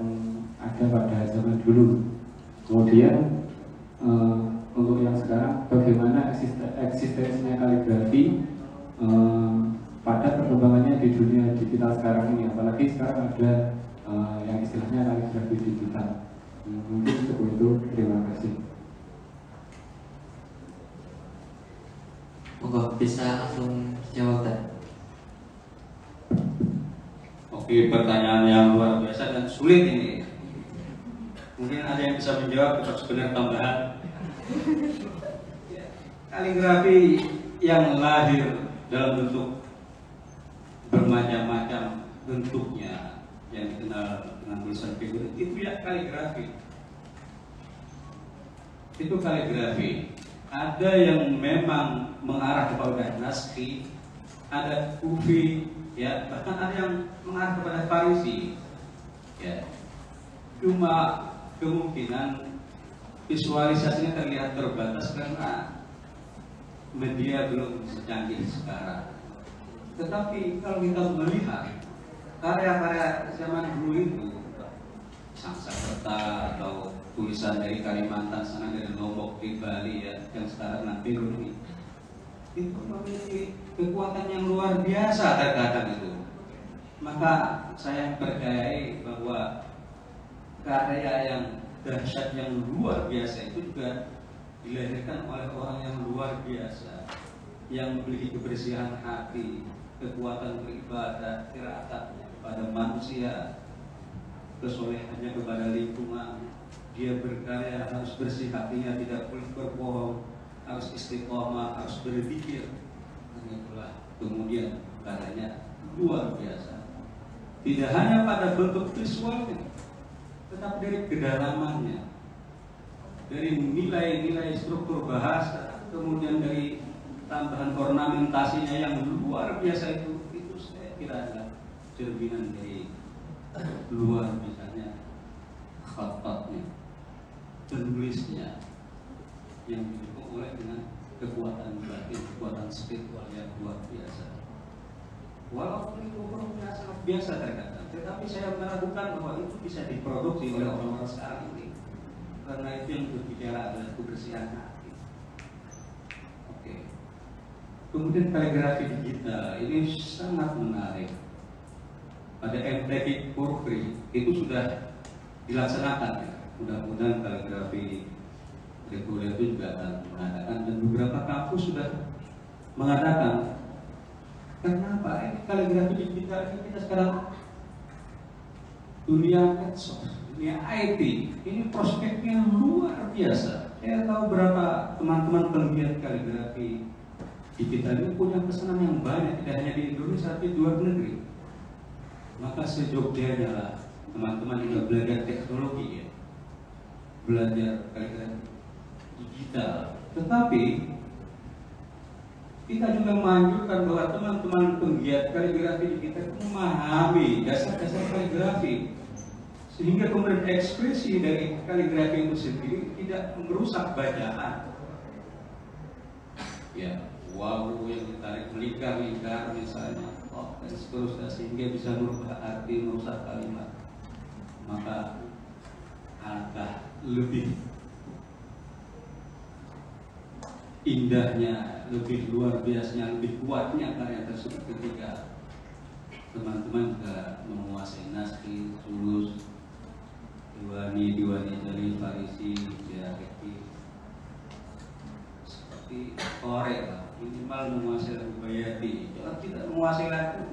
ada pada zaman dulu. Kemudian untuk yang sekarang, bagaimana eksistensinya kaligrafi pada perkembangannya di dunia digital sekarang ini, apalagi sekarang ada yang istilahnya kaligrafi digital. Mungkin cukup itu, terima kasih. Monggo bisa langsung jawab. Oke, pertanyaan yang luar biasa dan sulit ini. Mungkin ada yang bisa menjawab atau sebenarnya tambahan. Kaligrafi yang lahir dalam bentuk bermacam-macam bentuknya yang dikenal dengan tulisan figurat itu ya kaligrafi. Itu kaligrafi. Ada yang memang mengarah kepada naskhi, ada kufi, ya bahkan ada yang mengarah kepada farisi, ya. Cuma kemungkinan visualisasinya terlihat terbatas karena media belum secanggih sekarang. Tetapi kalau kita melihat karya-karya zaman dulu itu, Sangsaka atau tulisan dari Kalimantan sana, dari Lombok di Bali ya, yang sekarang nanti ini, itu memiliki kekuatan yang luar biasa terkadang itu. Maka saya percayai bahwa karya yang dahsyat yang luar biasa itu juga dilahirkan oleh orang yang luar biasa, yang memiliki kebersihan hati, kekuatan beribadah, tiraatnya kepada manusia, kesolehannya kepada lingkungan. Dia berkarya harus bersih hatinya, tidak boleh berbohong, harus istiqomah, harus berzikir. Dan itulah kemudian karyanya luar biasa. Tidak hanya pada bentuk visualnya, tetapi dari kedalamannya, dari nilai-nilai struktur bahasa, kemudian dari tambahan ornamentasinya yang luar biasa itu saya kira adalah cerminan dari luar biasanya khatatnya, penulisnya yang didukung oleh dengan kekuatan batin, kekuatan spiritual yang luar biasa. Walaupun itu umumnya sangat biasa terkadang, tetapi saya meragukan bahwa itu bisa diproduksi oleh orang-orang sekarang ini, karena itu yang berbicara adalah kebersihan hati. Oke. Kemudian kaligrafi digital ini sangat menarik. Pada MTQ Purkri itu sudah dilaksanakan ya. Mudah-mudahan kaligrafi reguler itu juga akan mengadakan, dan beberapa kampus sudah mengadakan. Kenapa? Ini kaligrafi digital ini kita sekarang dunia medsos, dunia IT, ini prospeknya luar biasa. Saya tahu berapa teman-teman penggiat kaligrafi digital ini punya pesanan yang banyak, tidak hanya di Indonesia tapi di luar negeri. Maka sejogjanya lah teman-teman juga belajar teknologi ya, belajar kaligrafi digital. Tetapi kita juga menganjurkan bahwa teman-teman penggiat kaligrafi kita memahami dasar-dasar kaligrafi, sehingga kemudian ekspresi dari kaligrafi itu sendiri tidak merusak bacaan. Ya, wow yang ditarik melingkar-lingkar misalnya, dan seterusnya, sehingga bisa merubah arti, merusak kalimat. Maka alangkah lebih indahnya lebih luar biasanya, lebih kuatnya karya tersebut ketika teman-teman juga menguasai naskah, sulus, diwani jali, farisi, jahiti, seperti korek lah, minimal menguasai lagu Bayati. Jangan tidak menguasai lagu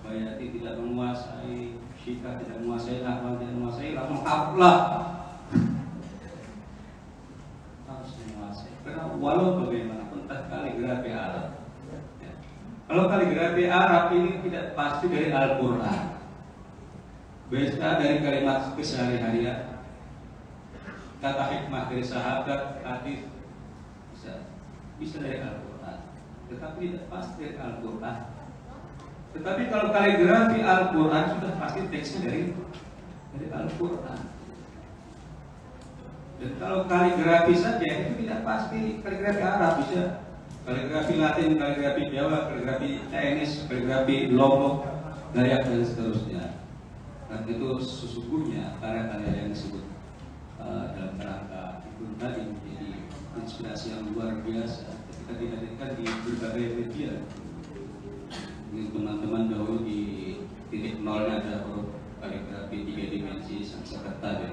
Bayati, tidak menguasai Syika, tidak menguasai Nahwan, tidak menguasai, langsung kaplah. Harus menguasai. Karena walau bagaimanapun entah kaligrafi Arab. Ya. Kalau kaligrafi Arab ini tidak pasti dari Al-Quran, bisa dari kalimat kesehari-harian, kata hikmah dari sahabat, hadis, bisa dari Al-Quran, tetapi tidak pasti dari Al-Quran. Tetapi kalau kaligrafi Al-Quran sudah pasti teksnya dari Al-Quran. Dan kalau kaligrafi saja itu tidak pasti kaligrafi Arab, bisa kaligrafi Latin, kaligrafi Jawa, kaligrafi Chinese, kaligrafi Lombok, Dayak dan seterusnya. Karena itu sesungguhnya karya-karya yang disebut dalam kerangka itu tadi menjadi inspirasi yang luar biasa ketika dihadirkan di berbagai media. Ini teman-teman dahulu di titik nolnya ada huruf kaligrafi 3 dimensi Sanskerta ya.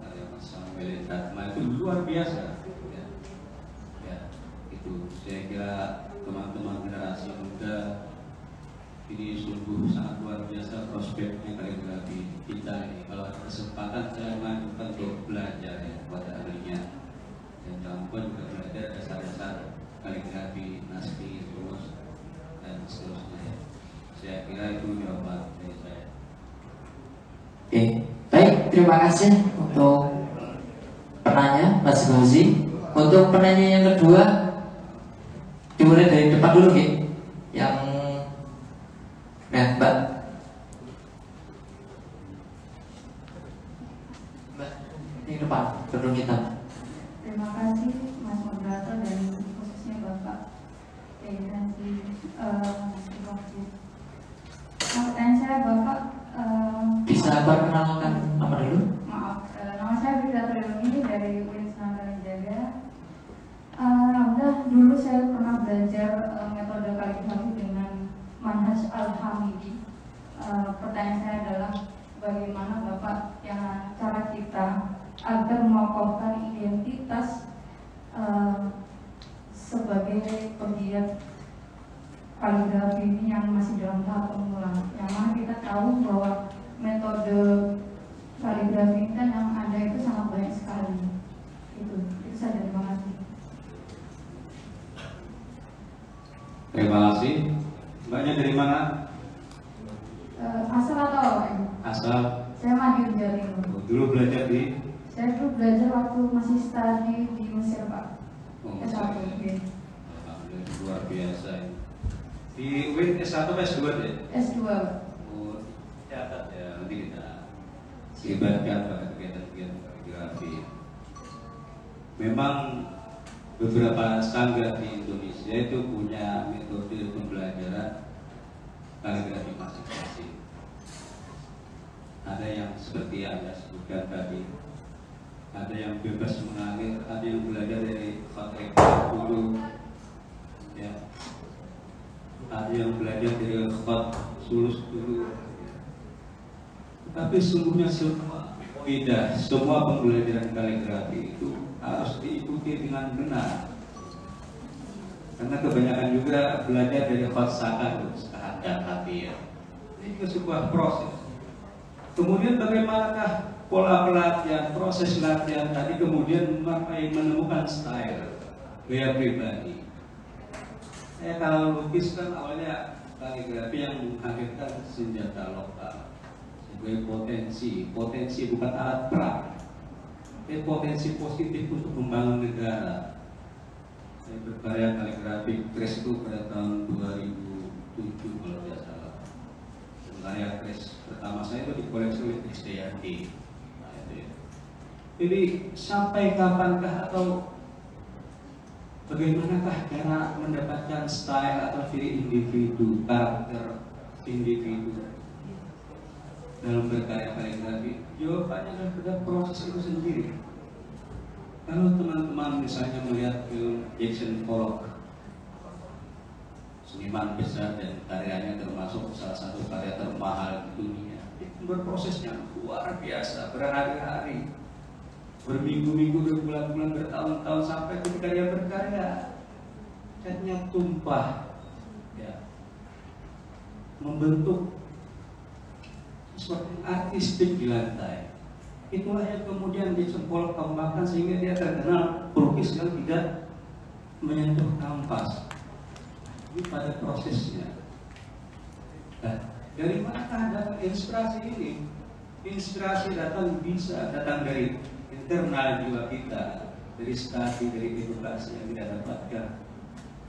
Karya Mas Samuel Dharma itu luar biasa. Ya, itu saya kira teman-teman generasi muda ini sungguh sangat luar biasa prospeknya kaligrafi kita ini. Kalau ada kesempatan saya mengajukan untuk belajar ya pada ahlinya, dan kawan juga belajar dasar-dasar kaligrafi, naskah, sulus dan seterusnya. Saya kira itu jawaban dari saya. Oke, baik, terima kasih untuk penanya Mas Gauzi. Untuk penanya yang kedua dimulai dari depan dulu ya. Yang Mbak di depan, gedung hitam. Terima kasih Mas Moderator dan khususnya Bapak Dekansi Waktu. Pertanyaan saya Bapak, bisa perkenalkan nama dulu? maaf, nama saya Brida Trilogi dari Universitas Kalijaga. Alhamdulillah dulu saya pernah belajar metode kaligrafi dengan Manhaj Al-Hamidi. Pertanyaan saya adalah bagaimana Bapak yang cara kita agar mengokohkan identitas sebagai pegiat kaligrafi ini yang masih dalam tahap pemula. Yang mana kita tahu bahwa metode kaligrafi ini kan yang ada itu sangat banyak sekali. Itu saja, terima kasih. Terima kasih. Mbaknya dari mana? Asal atau Asal. Saya Madiun, Jawa Timur. Dulu belajar di? Saya dulu belajar waktu masih studi di Mesir, Pak. Oh, S1. Luar biasa ini. Di UIN S1 atau S2 deh? S2. Oh, catat ya, nanti kita libatkan pada kegiatan-kegiatan kaligrafi. Memang beberapa sanggar di Indonesia itu punya metode pembelajaran kaligrafi masing-masing. Ada yang seperti yang Anda sebutkan tadi, ada yang bebas mengalir, ada yang belajar dari khat dulu, ya. Ada yang belajar dari khat sulus dulu. Tapi sungguhnya semua beda. Semua pembelajaran kaligrafi itu harus diikuti dengan benar. Karena kebanyakan juga belajar dari khat sahadat hati ya. Ini juga sebuah proses. Kemudian bagaimanakah pola pelatihan, proses latihan tadi kemudian menemukan style, gaya pribadi. Saya kalau lukis kan awalnya kaligrafi yang menghadirkan senjata lokal sebagai potensi bukan alat perang, tapi potensi positif untuk membangun negara. Saya berkarya kaligrafi kres itu pada tahun 2007 kalau tidak salah. Karya kres pertama saya itu dikoleksi oleh Krisdayanti. Jadi sampai kapankah atau bagaimanakah cara mendapatkan style atau ciri individu, karakter individu dalam berkarya kaligrafi? Jawabannya adalah pada proses itu sendiri. Kalau teman-teman misalnya melihat film Jackson Pollock, seniman besar dan karyanya termasuk salah satu karya termahal di dunia, itu berprosesnya luar biasa, berhari-hari, berminggu-minggu, berbulan-bulan, bertahun-tahun, sampai ketika dia berkarya catnya tumpah, ya, membentuk seperti artistik di lantai. Itulah yang kemudian Jackson Pollock kembangkan sehingga dia terkenal pelukis yang tidak menyentuh kanvas. Ini pada prosesnya. Nah, dari mana datang inspirasi ini? Inspirasi bisa datang dari internal jiwa kita, dari studi, dari edukasi yang kita dapatkan,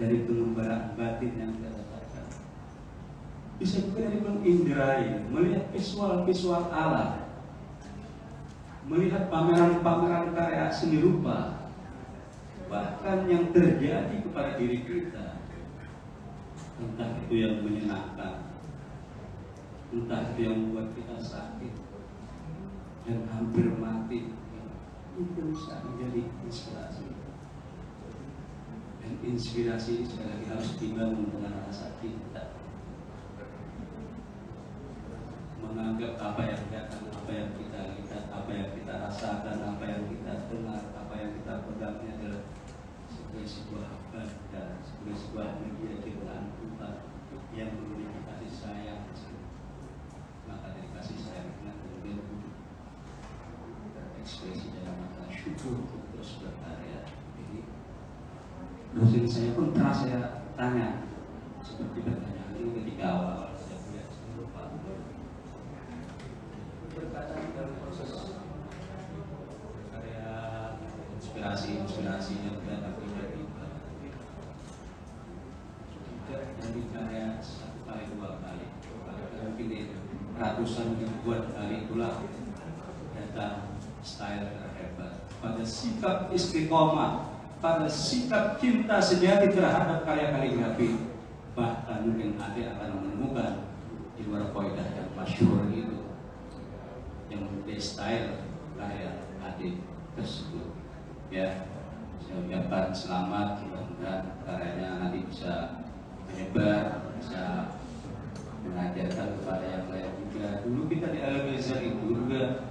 dari pengembaraan batin yang kita dapatkan. Bisa juga dari menginderai, melihat visual alam, melihat pameran-pameran karya seni rupa, bahkan yang terjadi kepada diri kita, entah itu yang menyenangkan, entah itu yang membuat kita sakit dan hampir mati, itu bisa menjadi inspirasi. Dan inspirasi ini sekali lagi harus dibangun dengan rasa cinta, menganggap apa yang datang, apa yang kita lihat, apa yang kita rasakan, apa yang kita dengar, apa yang kita pegang ini adalah sebagai sebuah benda, sebagai sebuah media ciptaan Tuhan yang memiliki kasih sayang. Maka dari kasih sayang itu kemudian berekspresi dalam mata syukur untuk terus berkarya. Jadi dosen saya pun pernah saya tanya seperti pertanyaan ini ketika awal saya kuliah seni rupa, berkata dalam proses karya inspirasi yang datang tiba-tiba, tidak dari karya satu kali, dua kali, mungkin ratusan ribuan kali itulah datang style terhebat pada sikap istiqomah, pada sikap cinta sejati terhadap karya kaligrafi. Bahkan mungkin Ade akan menemukan di luar kaidah yang masyhur itu yang menjadi style karya Ade tersebut. Ya, saya ucapkan selamat, mudah-mudahan karyanya nanti bisa menyebar, bisa mengajarkan kepada yang lain juga. Dulu kita di Al-Mizan itu juga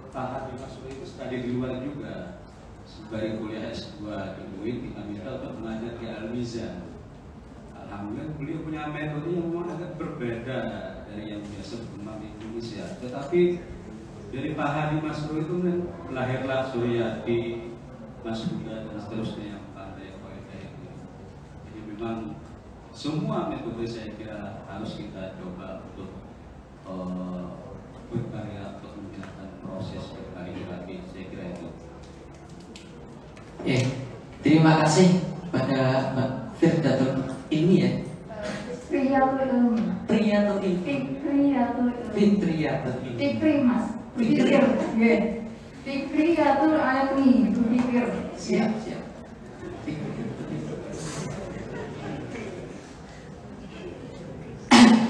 Pak Hadi Masuri itu studi di luar juga. Sembari kuliah S2 di UIN, kita minta untuk mengajar di Al-Mizan. Alhamdulillah beliau punya metode yang memang agak berbeda dari yang biasa berkembang di Indonesia. Tetapi dari Pak Hadi Masuri itu lahirlah Suryati, Mas Buddha dan seterusnya yang pandai kaidah itu. Jadi memang semua metode saya kira harus kita coba untuk berkarya untuk menjalankan proses berkali-kali. Saya kira itu. Terima kasih pada Mbak Firdatul Ilmi ya. Fitriyatul Ilmi. Fikri mas. Fikir. Fitriyatul Ilmi. Fikir. Siap.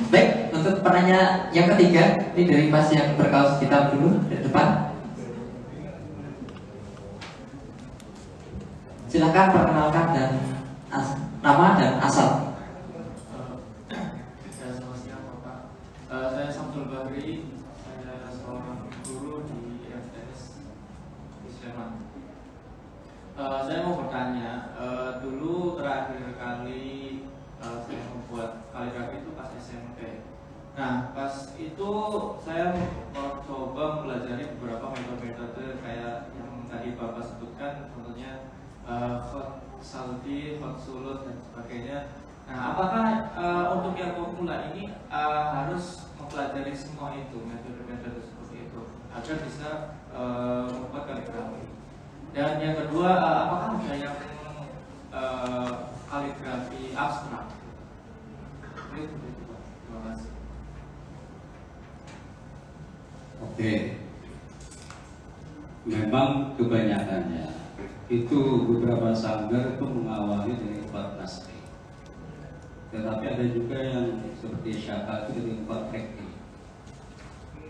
Baik, untuk penanya yang ketiga, ini dari Mas yang berkaos hitam dulu di depan. Silakan perkenalkan dan nama dan asal. Selamat siang Bapak. Saya Samsul Bahri. Saya seorang guru di FTS di Sleman. Saya mau bertanya, dulu terakhir kali saya membuat kaligrafi itu pas SMP. Nah, pas itu saya mencoba mempelajari beberapa metode-metode kayak yang tadi Bapak sebutkan, contohnya hot saldi, hot sulut dan sebagainya. Nah, apakah untuk yang pemula ini harus mempelajari semua itu, metode-metode seperti itu agar bisa membuat kaligrafi? Dan yang kedua, apakah ada yang kaligrafi abstrak? Terima kasih. Oke, memang kebanyakannya itu beberapa sanggar itu mengawali dari 4 nasri. Tetapi ada juga yang seperti Syaka itu dari 4 rekti.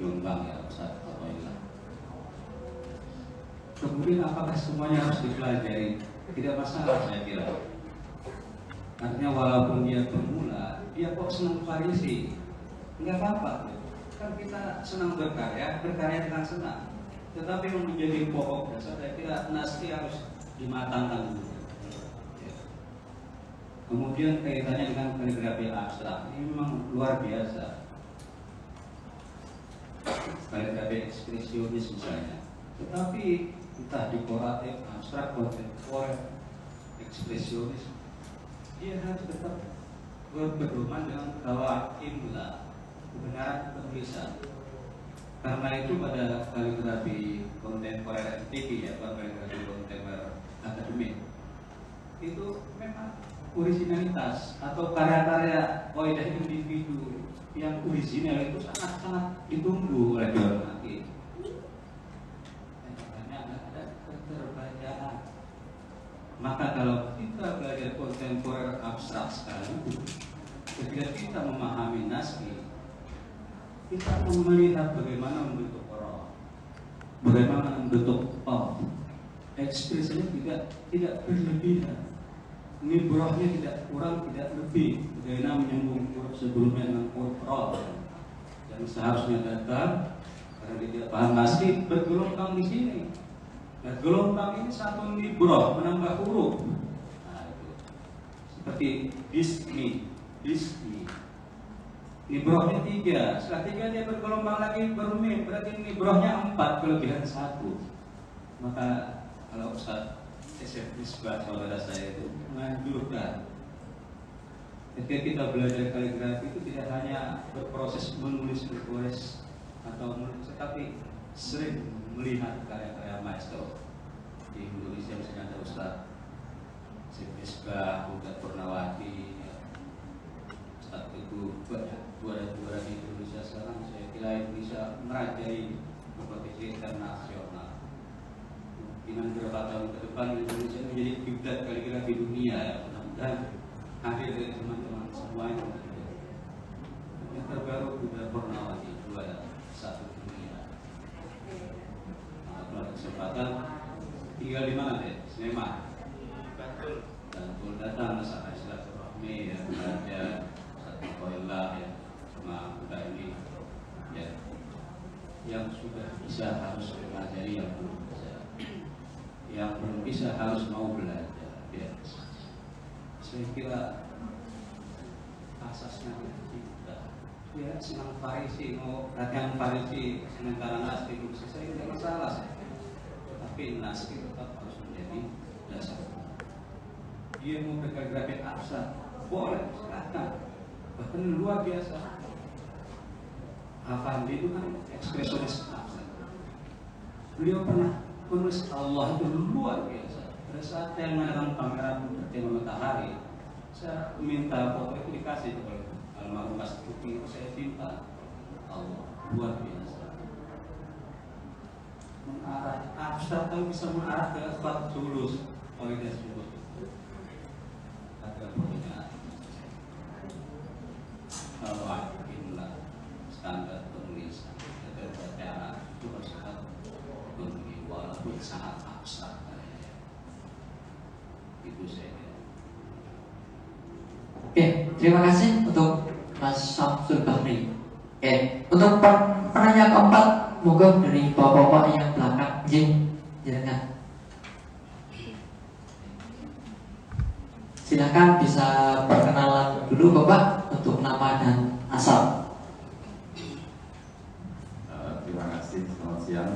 Jombang ya, Ustaz Alhamdulillah. Kemudian apakah semuanya harus dipelajari? Tidak masalah saya kira. Artinya walaupun dia pemula, dia kok senang variasi, nggak apa-apa. Kan kita senang berkarya dengan senang. Tetapi yang menjadi pokok dasar, saya kira naskah harus dimatangkan dulu. Kemudian kaitannya dengan kaligrafi abstrak, ini memang luar biasa. Kaligrafi ekspresionis misalnya. Tetapi entah dekoratif, abstrak, kontemporer, ekspresionis, dia harus tetap berpedoman dengan qawaid imla, kebenaran penulisan. Karena itu pada kaligrafi kontemporer MTQ ya, kaligrafi kontemporer akademik, itu memang originalitas atau karya-karya kaidah individu yang original itu sangat-sangat ditunggu oleh dihormati. Maka kalau kita belajar kontemporer abstrak sekarang, ketika kita memahami naskah, kita akan melihat bagaimana membentuk roh, bagaimana membentuk ekspresinya tidak berlebihan, nibrohnya tidak kurang tidak lebih, bagaimana menyambung huruf sebelumnya dengan huruf roh yang seharusnya datang karena tidak paham naskah bergelombang di sini. Nah, gelombang ini satu nibroh menambah huruf. Nah, itu. Seperti dismi. Nibrohnya 3. Setelah 3 dia bergelombang lagi bermim. Berarti nibrohnya 4 kelebihan 1. Maka kalau Ustaz SMP Misbah saudara saya itu menganjurkan ketika kita belajar kaligrafi itu tidak hanya berproses menulis atau menulis, tetapi sering melihat karya-karya maestro di Indonesia, misalnya ada Ustaz Misbah, Ustaz Purnawati, Ustaz itu banyak juara-juara di Indonesia sekarang. Saya kira Indonesia merajai kompetisi internasional. Dengan beberapa tahun ke depan Indonesia menjadi kiblat kaligrafi dunia ya, mudah-mudahan hadir dari teman-teman semuanya. Yang terbaru Ustaz Purnawati juara 1 dunia. Kesempatan tinggal di mana deh? Sleman. Bantul datang sama silaturahmi ya, belajar satu poinlah ya sama muda ini ya, yang sudah bisa harus mempelajari, yang belum bisa, yang belum bisa harus mau belajar ya. Saya kira asasnya kita ya senang variasi, mau latihan variasi sementara naskah itu saya tidak masalah saya. Tapi naskah tetap harus menjadi dasar. Dia mau berkaligrafi abstrak, boleh, silakan. Bahkan luar biasa. Afandi itu kan ekspresionis abstrak. Beliau pernah menulis Allah itu luar biasa. Pada saat saya mengadakan pameran bertema matahari, saya minta foto itu dikasih kepada almarhum Mas Tuki. Saya minta Allah luar biasa. Mengarah abstrak itu bisa mengarah ke sifat sulus, kualitas sulus. Ada punya kalau inilah standar penulisan, ada bacaan itu harus memenuhi walaupun sangat abstrak. Itu saya. Oke, terima kasih untuk Mas Syamsul Bahri. Oke, untuk penanya keempat, moga dari bapak-bapak yang belakang, silakan. Silakan bisa perkenalan dulu Bapak untuk nama dan asal. Terima kasih, selamat siang.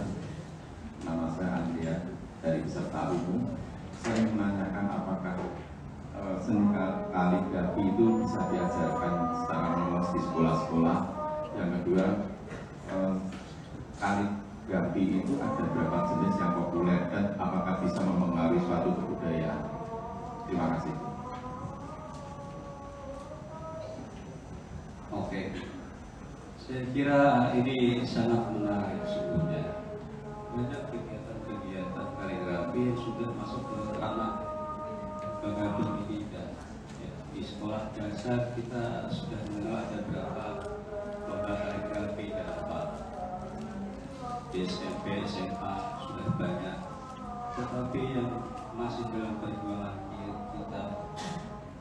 Nama saya Andrea dari peserta umum. Saya menanyakan apakah seni kaligrafi itu bisa diajarkan secara luas di sekolah-sekolah. Yang kedua, kaligrafi itu ada berapa jenis yang populer dan apakah bisa mempengaruhi suatu kebudayaan? Terima kasih. Oke, saya kira ini sangat menarik sebetulnya. Banyak kegiatan-kegiatan kaligrafi yang sudah masuk ke ranah lembaga pendidikan. Ya, di sekolah dasar kita sudah mengenal ada berapa lomba kaligrafi dan apa. Di SMP, SMA sudah banyak. tetapi yang masih dalam perjuangan kita,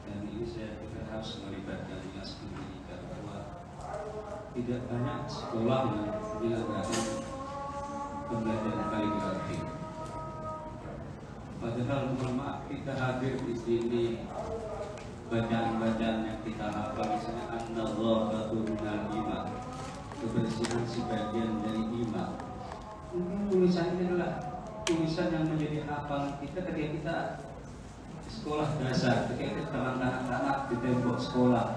dan ini saya pikir harus melibatkan dinas pendidikan, bahwa tidak banyak sekolah yang menyelenggarakan pembelajaran kaligrafi. Padahal mohon maaf, kita hadir di sini, bacaan-bacaan yang kita hafal misalnya an-nadhafatu minal iman, kebersihan sebagian dari iman. Mungkin tulisan ini adalah tulisan yang menjadi hafalan kita ketika kita sekolah dasar, ketika kita anak-anak di tembok sekolah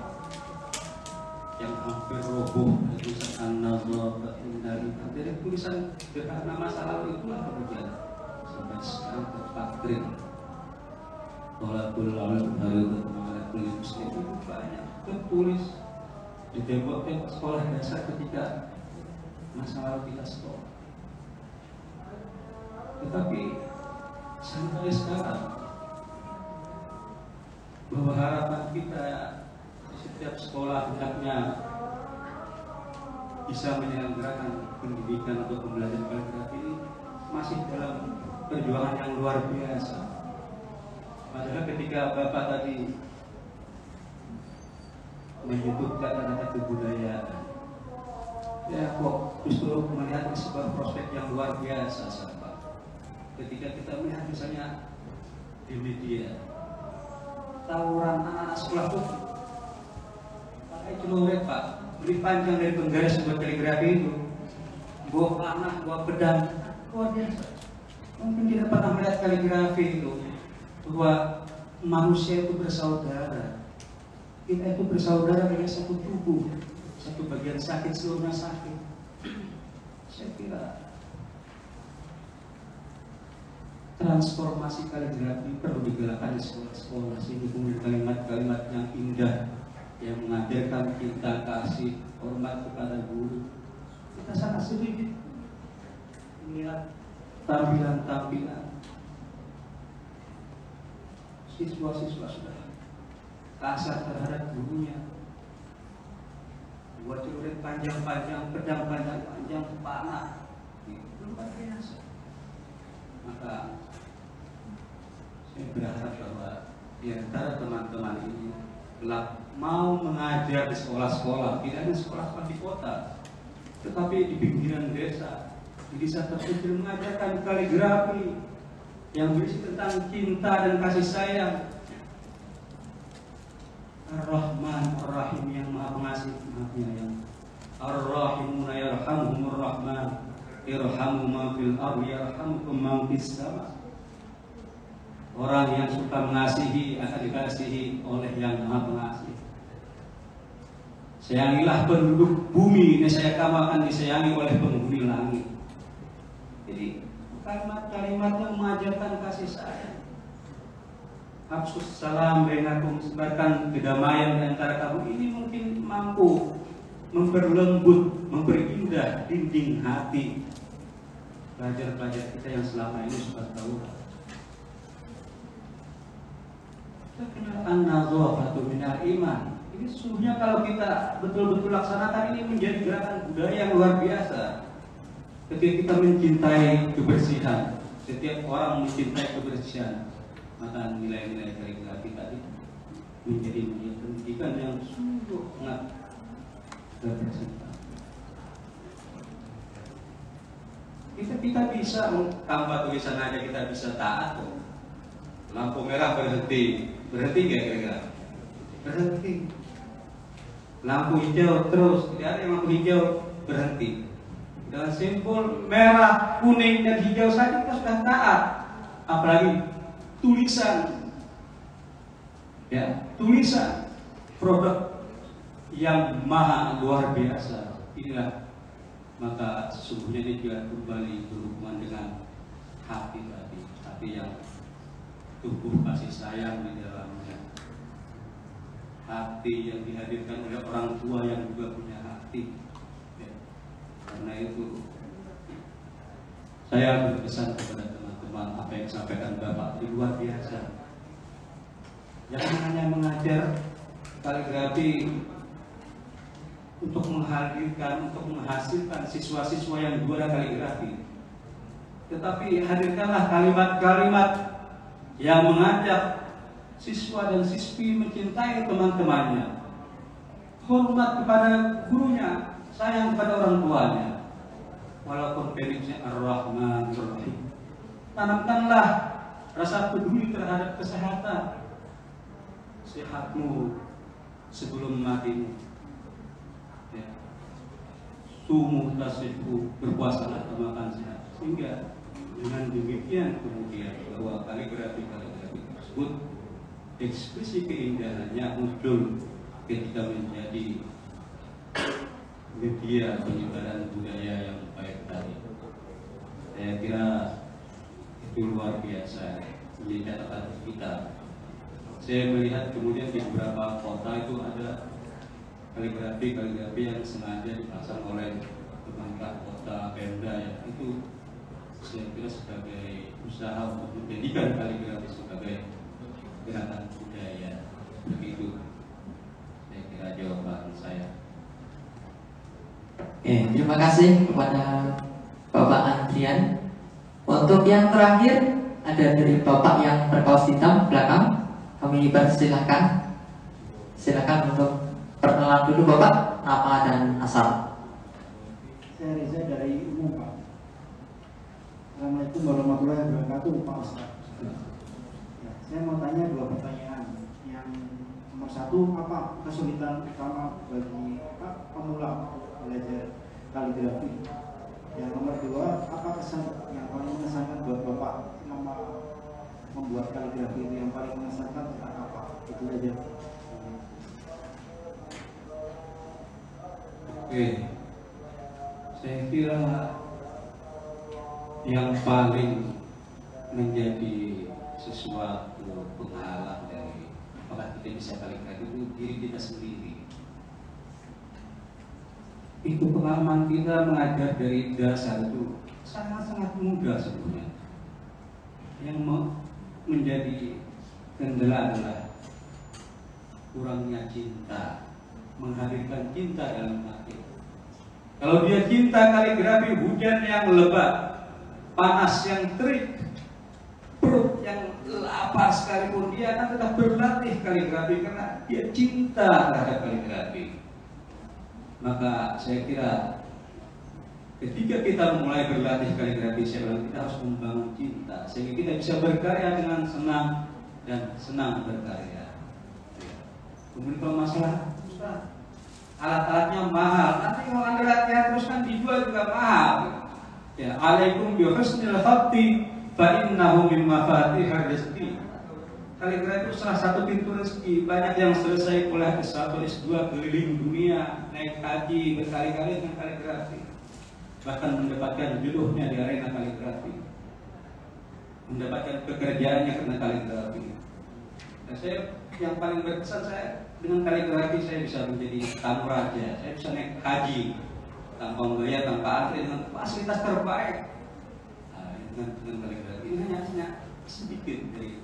yang hampir roboh, tulisan an-nadhafatu minal iman. Dari tulisan sederhana masa lalu itulah kemudian sampai sekarang terpatrik. Tolakul alam harus mengalami muslim itu banyak tertulis di tembok-tembok sekolah dasar ketika masa lalu kita sekolah. Tetapi sampai sekarang, bahwa harapan kita di setiap sekolah hendaknya bisa menyelenggarakan pendidikan atau pembelajaran kaligrafi ini masih dalam perjuangan yang luar biasa. Padahal ketika Bapak tadi menyebutkan kata kebudayaan, ya kok justru melihat sebuah prospek yang luar biasa, sahabat. Ketika kita melihat misalnya di media, tawuran anak-anak sekolah itu pakai celurit, Pak, lebih panjang dari penggaris buat kaligrafi itu, bawa panah, bawa pedang, luar biasa. Mungkin kita pernah melihat kaligrafi itu, bahwa manusia itu bersaudara. Kita itu bersaudara dengan satu tubuh, satu bagian sakit seluruhnya sakit. Saya kira transformasi kaligrafi perlu digerakkan di sekolah-sekolah, sehingga kemudian kalimat-kalimat yang indah yang mengajarkan cinta, kasih, hormat kepada guru. Kita sangat sedikit melihat tampilan-tampilan siswa-siswa sudah kasar terhadap gurunya, buat celurit panjang-panjang, pedang panjang-panjang, panah, itu luar biasa. Maka saya berharap bahwa di antara teman-teman ini kelak mau mengajar di sekolah-sekolah, tidak hanya sekolah-sekolah di kota, tetapi di pinggiran desa, di desa terpencil, mengajarkan kaligrafi yang berisi tentang cinta dan kasih sayang. Ar-Rahman Ar-Rahim, yang maha pengasih, maha penyayang. Ar-Rahimuna yarhamuhumur Rahman, irhamu ma fil ardi yarhamukum ma fis sama. Orang yang suka mengasihi akan dikasihi oleh yang maha pengasih. Sayangilah penduduk bumi, niscaya kamu akan disayangi oleh penghuni langit. Jadi kalimat-kalimat yang mengajarkan kasih sayang. Absus salam bainakum, sebarkan kedamaian di antara kamu, ini mungkin mampu memperlembut, memperindah dinding hati pelajar-pelajar kita yang selama ini sudah tahu. An-nadhafatu minal iman. Ini sesungguhnya kalau kita betul-betul laksanakan, ini menjadi gerakan budaya yang luar biasa. Ketika kita mencintai kebersihan, setiap orang mencintai kebersihan, maka nilai-nilai kaligrafi tadi menjadi pendidikan yang sungguh sangat berrepresentasi. Kita bisa tanpa tulisan aja kita bisa taat kok. Lampu merah berhenti nggak kira-kira? Berhenti. Lampu hijau terus, tidak ada yang lampu hijau berhenti. Dengan simbol merah, kuning, dan hijau saja kita sudah taat. Apalagi tulisan, ya, tulisan produk yang maha luar biasa. Inilah, maka sesungguhnya ini juga kembali berhubungan dengan hati tadi, hati yang tumbuh kasih sayang di dalamnya, hati yang dihadirkan oleh orang tua yang juga punya hati. Karena itu saya berpesan kepada teman-teman, apa yang disampaikan Bapak itu luar biasa. Jangan hanya mengajar kaligrafi untuk menghadirkan, untuk menghasilkan siswa-siswa yang juara kaligrafi, tetapi hadirkanlah kalimat-kalimat yang mengajak siswa dan siswi mencintai teman-temannya, hormat kepada gurunya, sayang kepada orang tuanya. Walaupun pendeknya Ar-Rahman Ar-Rahim. Tanamkanlah rasa peduli terhadap kesehatan, sehatmu sebelum matimu. Ya. Sumu tasifu, berpuasalah makan sehat. Sehingga dengan demikian kemudian bahwa kaligrafi tersebut ekspresi keindahannya muncul ketika menjadi media penyebaran budaya yang baik tadi. Saya kira itu luar biasa menjadi catatan kita. Saya melihat kemudian di beberapa kota itu ada kaligrafi yang sengaja dipasang oleh pemerintah kota, Pemda ya. Itu saya kira sebagai usaha untuk menjadikan kaligrafi sebagai gerakan budaya. Begitu saya kira jawaban saya. Terima kasih kepada Bapak Andrian. Untuk yang terakhir ada dari Bapak yang berkaos hitam belakang. Kami persilahkan. Silakan untuk perkenalan dulu Bapak, nama dan asal. Saya Reza dari Umum, Pak. Assalamualaikum warahmatullahi wabarakatuh, Pak Ustaz. Ya, saya mau tanya dua pertanyaan. Yang nomor satu, apa kesulitan utama bagi pemula belajar kaligrafi? Yang nomor dua, apa kesan yang paling mengesankan buat Bapak membuat kaligrafi itu, yang paling mengesankan tentang apa? Itu aja. Oke, saya kira yang paling menjadi sesuatu penghalang dari apakah kita bisa kaligrafi itu diri kita sendiri. Itu pengalaman kita mengajar dari dasar itu sangat-sangat mudah sebenarnya. Yang menjadi kendala adalah kurangnya cinta, menghadirkan cinta dalam hati. Kalau dia cinta kaligrafi, hujan yang lebat, panas yang terik, perut yang lapar sekalipun, dia akan tetap berlatih kaligrafi karena dia cinta terhadap kaligrafi. Maka saya kira ketika kita mulai berlatih kaligrafi, kita harus membangun cinta sehingga kita bisa berkarya dengan senang dan senang berkarya. Kemudian kalau masalah alat-alatnya mahal, nanti kalau Anda latihan terus kan dijual juga mahal. Ya, alaikum bi husnil khatti fa innahu min mafatihir rizqi. Kaligrafi itu salah satu pintu rezeki. Banyak yang selesai kuliah S1, S2, keliling dunia, naik haji berkali-kali dengan kaligrafi, bahkan mendapatkan jodohnya di arena kaligrafi, mendapatkan pekerjaannya karena kaligrafi. Nah, saya yang paling berkesan, saya dengan kaligrafi saya bisa menjadi tamu raja, saya bisa naik haji tanpa membayar, tanpa antri, dengan fasilitas terbaik. Nah, dengan kaligrafi ini hanya sedikit dari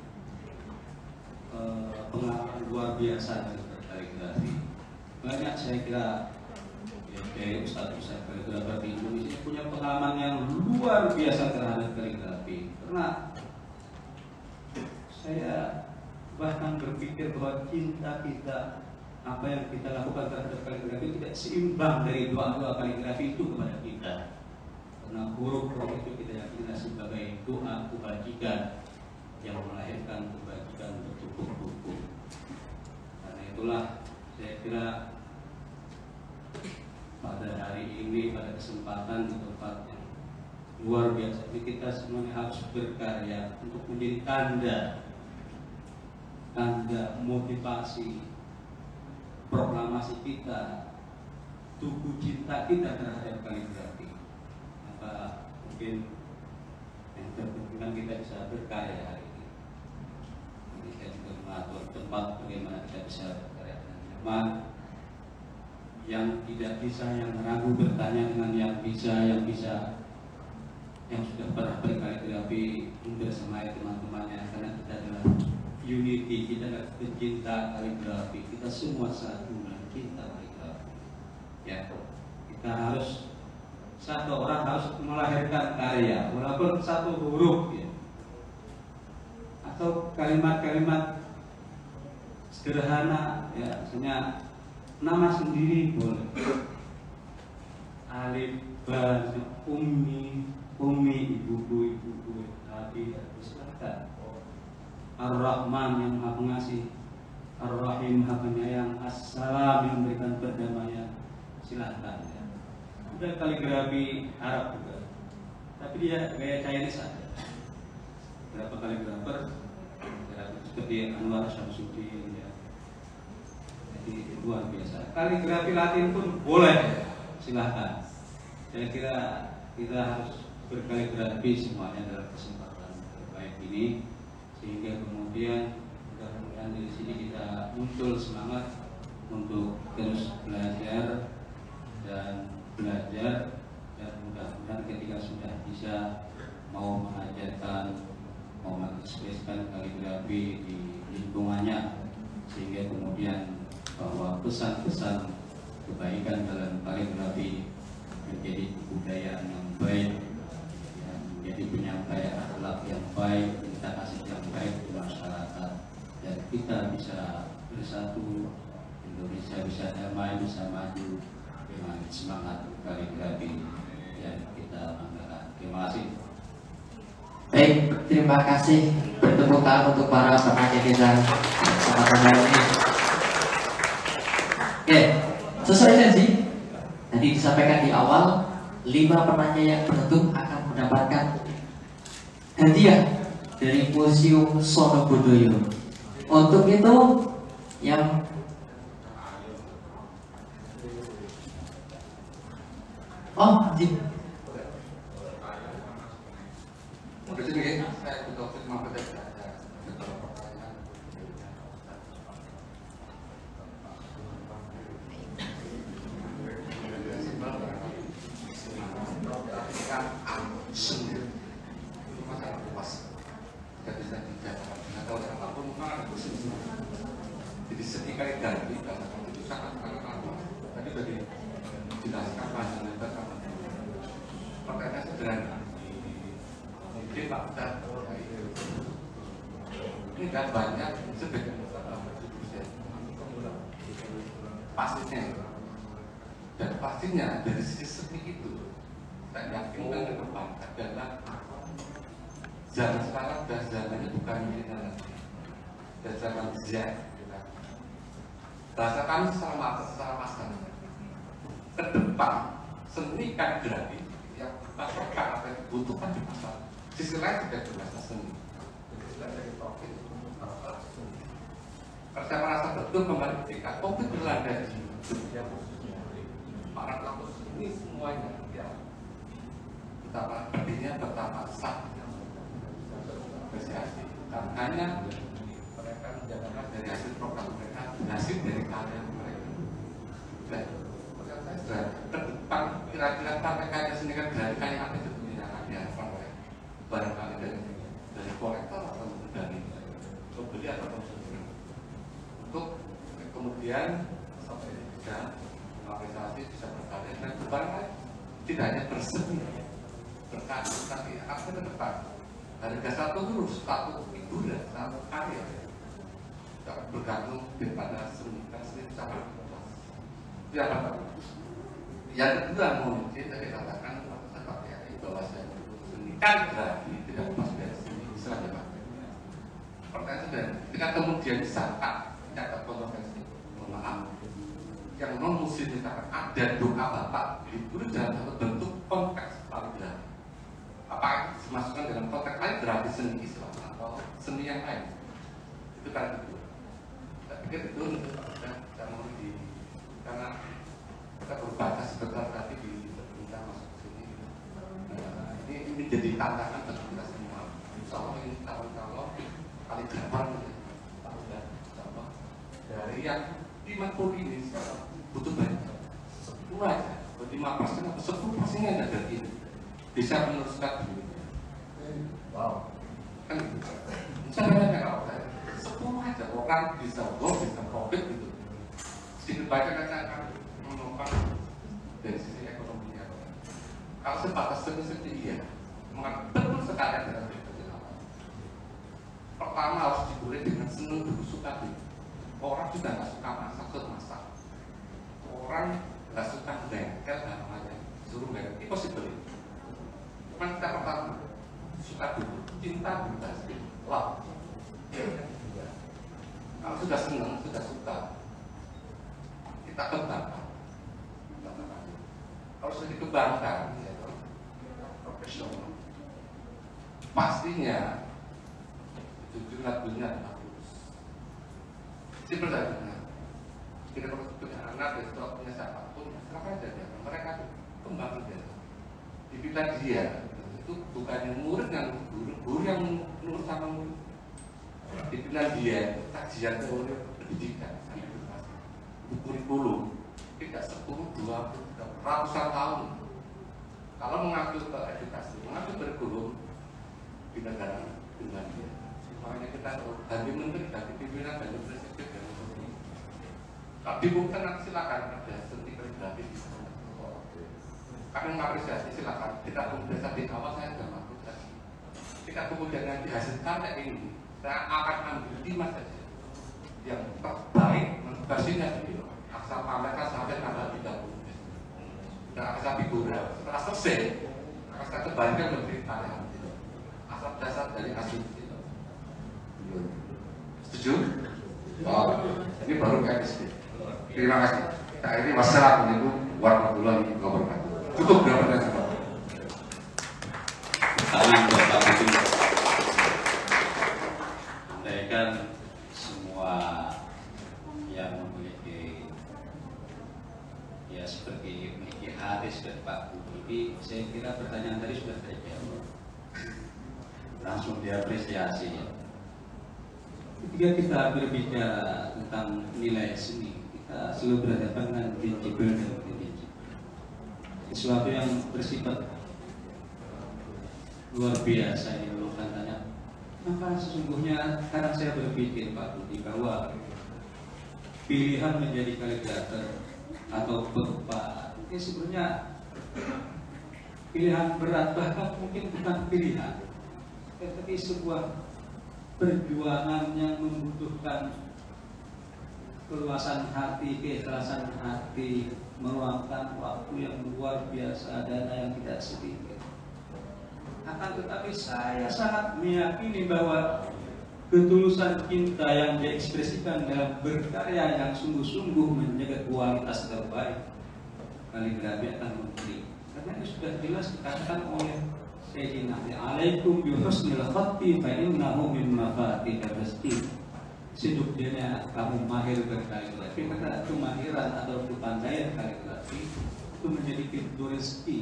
pengalaman luar biasa dari kaligrafi. Banyak saya kira dari ustaz-ustaz kaligrafi di Indonesia punya pengalaman yang luar biasa terhadap kaligrafi. Karena saya bahkan berpikir bahwa cinta kita, apa yang kita lakukan terhadap kaligrafi tidak seimbang dari doa-doa kaligrafi itu kepada kita. Karena huruf roh itu kita yakini sebagai doa kebajikan yang melahirkan kebajikan bertumpuk-tumpuk. Karena itulah saya kira pada hari ini, pada kesempatan di tempat yang luar biasa ini, kita semuanya harus berkarya untuk menjadi tanda motivasi, proklamasi kita, tubuh cinta kita terhadap kaligrafi. Maka mungkin yang terpenting kan kita bisa berkarya hari ini. Jadi saya juga mengatur tempat bagaimana kita bisa berkarya dengan nyaman. Yang tidak bisa, yang ragu bertanya dengan yang bisa, yang sudah pernah berkaligrafi bersamai teman-temannya, karena kita adalah unity, kita adalah pencinta kaligrafi, kita semua satu dengan cinta kaligrafi. Ya, kita harus satu orang harus melahirkan karya walaupun satu huruf ya, atau kalimat-kalimat sederhana ya, misalnya nama sendiri boleh, alif, ba, umi, ibuku, abi, silakan. Ar-Rahman yang maha pengasih, Ar-Rahim maha penyayang, As-Salam yang memberikan perdamaian, silakan ya. Ada kaligrafi Arab juga, tapi dia gaya Chinese ada. Berapa kaligrafer seperti Anwar Syamsuddin ya. Jadi luar biasa. Kaligrafi Latin pun boleh, silahkan. Saya kira kita harus berkaligrafi semuanya dalam kesempatan terbaik ini, sehingga kemudian mudah-mudahan dari sini kita muncul semangat untuk terus belajar dan mudah-mudahan ketika sudah bisa mau mengajarkan, mau mengekspresikan kaligrafi di lingkungannya, sehingga kemudian bahwa pesan-pesan kebaikan dalam kaligrafi menjadi kebudayaan yang baik, yang menjadi penyampaian akhlak yang baik, kita kasih yang baik di masyarakat, dan kita bisa bersatu, Indonesia bisa damai, bisa maju dengan semangat kaligrafi yang kita banggakan. Terima kasih. Baik, terima kasih. Bertepuk tangan untuk para penanya kita sama-sama ini. Oke, sesuai janji tadi disampaikan di awal, 5 penanya yang beruntung akan mendapatkan hadiah dari Museum Sonobudoyo. Untuk itu yang saya butuh terima kasih ada beberapa pertanyaan. Jadi setika ganti karena itu sangat lama. Tadi bagi jelaskan panjang lebar sama. Pertanyaan sederhana. Mungkin Pak Ustaz, ini kan banyak sebagian pastinya, dan pastinya dari sisi seni itu saya yakin ke depan adalah zaman sekarang dan zamannya bukan milenial lagi, dan zaman Z. Bahasa kami secara masal ke depan seni kaligrafi yang pasokan apa yang dibutuhkan di pasar. Sisi lain tidak berbahasa seni. Dari profil. Saya merasa betul kembali ketika COVID berlanda di dunia khususnya para pelaku ini semuanya ya betapa pentingnya, betapa sah apresiasi. Dan hanya mereka menjalankan dari hasil program mereka, hasil dari karya mereka. Dan menurut saya sudah ke depan kira-kira karya seni kaligrafi yang apa itu yang akan diharapkan oleh barangkali dari kolektor atau dari pembeli atau konsumen, untuk kemudian sampai bisa mengapresiasi, bisa berkarya dan barangkali tidak hanya berseni berkarya, tapi apa ke depan harga satu lurus, satu hiburan, satu karya tidak bergantung kepada seni sangat luas. Yang pertama. Yang kedua mungkin tadi katakan seperti bahwa seni kaligrafi tidak lepas dari seni Islam ya Pak. Pertanyaan sudah, ketika kemudian disangka catat kontroversi, mohon maaf, yang non muslim misalkan ada doa bapak itu dalam satu bentuk konteks kaligrafi. Apakah dimasukkan dalam konteks kaligrafi seni Islam atau seni yang lain? Itu kan itu. Saya pikir itu tidak mau di, karena kita berbatas sebentar tadi kita masuk ke sini. Ini jadi tantangan bagi kita semua. Insya Allah ini tahun kalau kaligrafi dari yang 50 ini sekarang butuh banyak 10 aja, 5% atau 10% yang ada ini bisa meneruskan dunia. Wow, kan misalnya kalau saya 10 aja orang bisa go, bisa profit gitu. Sedikit banyak aja akan menopang dari sisi ekonominya. Kalau sebatas seni iya, betul sekali dengan berkeliling. Pertama harus dimulai dengan senang dulu, suka dulu. Orang juga nggak suka masak. Orang nggak suka bengkel namanya, suruh bengkel, impossible. Cuman kita pertama suka dulu, cinta dulu, love. Kalau sudah senang, sudah suka, kita kembangkan. Kalau sudah dikembangkan, ya, profesional, pastinya jujur lagunya bagus. Simpel saja. Kita perlu punya anak, atau punya siapapun, silakan aja mereka kembangkan dia. Dipilih dia, itu bukan murid yang guru yang nurut sama murid. Dipilih dia, kajian teori pendidikan, kurikulum, tidak 10, 20, ratusan tahun. Kalau mengacu ke edukasi, mengacu kurikulum di negara Finlandia. Makanya kita ganti menteri, ganti pimpinan, ganti presiden, ganti menteri. Kalau dibutuhkan nanti silakan ada seni kaligrafi di sana. Kami mengapresiasi, silakan. Kita kemudian di awal saya sudah mengapresiasi. Kita kemudian nanti hasil karya ini, saya akan ambil 5 saja yang terbaik versinya di asal pamerkan sampai tanggal 30. Dan asal figura setelah selesai, akan saya kembalikan menjadi karya asal dasar dari asli. Setuju? Oh, ini baru KSD. Terima kasih. Nah, ini wassalamualaikum warahmatullahi wabarakatuh. Cukup berapa pertanyaan? Tangan Bapak Ibu. Andaikan semua yang memiliki ya seperti memiliki hati seperti Pak Budi, saya kira pertanyaan tadi sudah terjawab. Langsung diapresiasi ya. Ketika kita berbicara tentang nilai seni, kita selalu berhadapan dengan tangible dan intangible. Sesuatu yang bersifat luar biasa ini loh tanya. Maka sesungguhnya kadang saya berpikir Pak Budi bahwa pilihan menjadi kaligrafer atau perupa ini sebenarnya pilihan berat, bahkan mungkin bukan pilihan, tetapi sebuah perjuangan yang membutuhkan keluasan hati, keikhlasan hati, meluangkan waktu yang luar biasa, dana yang tidak sedikit. Akan tetapi saya sangat meyakini bahwa ketulusan cinta yang diekspresikan dalam berkarya yang sungguh-sungguh menjaga kualitas terbaik, kaligrafi akan memberi. Karena itu sudah jelas dikatakan oleh Sayyidina Ali, alaikum bi husnil khatti fa innahu min mafatihir rizqi. Seduknya kamu mahir berkaligrafi, maka kemahiran atau kepandaian kaligrafi itu menjadi pintu rezeki.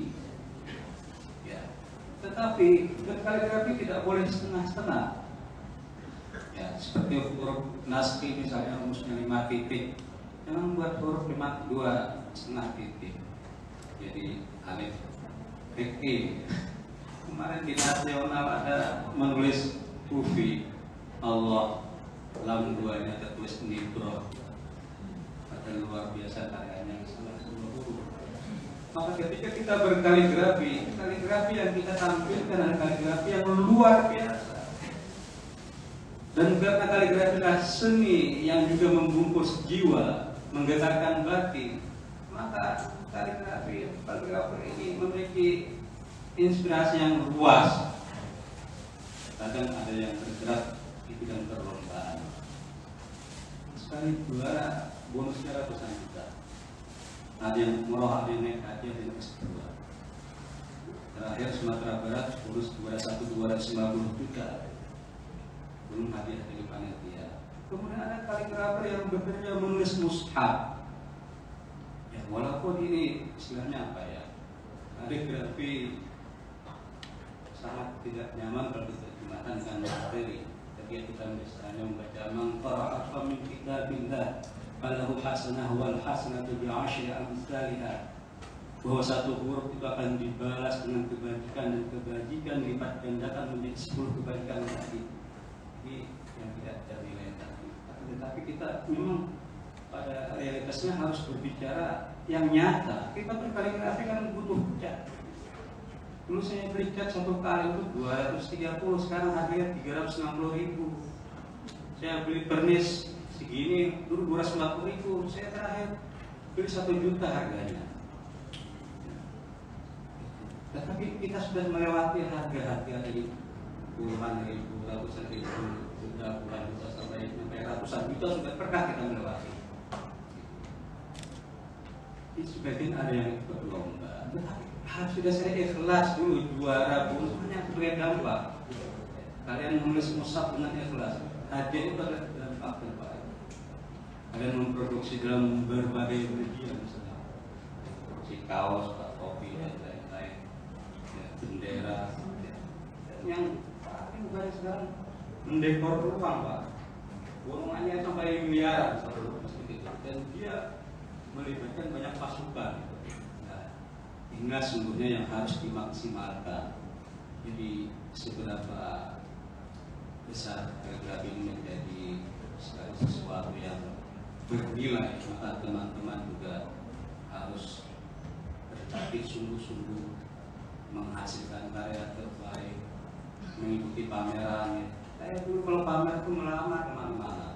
Ya. Tetapi berkaligrafi tidak boleh setengah-setengah. Ya, seperti huruf naskhi misalnya rumusnya 5 titik, jangan buat huruf 2,5 titik. Jadi alif, fikih. Kemarin di nasional ada menulis kufi Allah, lam 2-nya tertulis nibro. Ada luar biasa karyanya salah seluruh. Maka ketika kita berkaligrafi, kaligrafi yang kita tampilkan adalah kaligrafi yang luar biasa. Dan karena kaligrafi adalah seni yang juga membungkus jiwa, menggetarkan batin, maka kaligrafi ini memiliki inspirasi yang luas. Kadang ada yang bergerak di bidang perlombaan. Sekali juara bonusnya ratusan juta. Ada yang murah, ada yang naik haji, ada yang S2. Terakhir Sumatera Barat bonus 250 juta. Belum hadiah dari panitia. Kemudian ada kaligrafer yang bekerja menulis mushaf. Ya walaupun ini istilahnya apa ya? Kaligrafi sangat tidak nyaman kalau diterjemahkan dengan materi. Ketika kita misalnya membaca mangqara'a min kitabillah falahu hasanah wal hasanatu bi 'asyri amsalha, bahwa satu huruf itu akan dibalas dengan kebajikan dan kebajikan lipat gandakan menjadi 10 kebaikan lagi. Ini yang tidak ada nilai tadi. Tetapi kita memang pada realitasnya harus berbicara yang nyata. Kita berkaligrafi kan butuh cat. Dulu saya beli cat satu kali itu 230, sekarang harganya 360.000. Saya beli pernis segini dulu 240.000, saya terakhir beli 1 juta harganya. Tetapi kita sudah melewati harga-harga dari puluhan ribu, ratusan ribu, sudah puluhan juta sampai ratusan juta sudah pernah kita melewati. Di sebagian ada yang ikut lomba, tetapi harus sudah saya ikhlas dulu, juara bonus hanya sebagai dampak. Kalian menulis mushaf dengan ikhlas, hadiah itu adalah dampak terbaik. Kalian memproduksi dalam berbagai media, misalnya produksi kaos, topi dan lain-lain, ya, bendera, ya. Yang paling banyak sekarang mendekor ruang, Pak. Uangnya sampai miliaran satu dan dia melibatkan banyak pasukan. Hingga sungguhnya yang harus dimaksimalkan. Jadi seberapa besar kaligrafi ini menjadi sesuatu yang bernilai, maka teman-teman juga harus berlatih sungguh-sungguh menghasilkan karya terbaik, mengikuti pameran. Saya dulu kalau pamer itu melamar kemana-mana,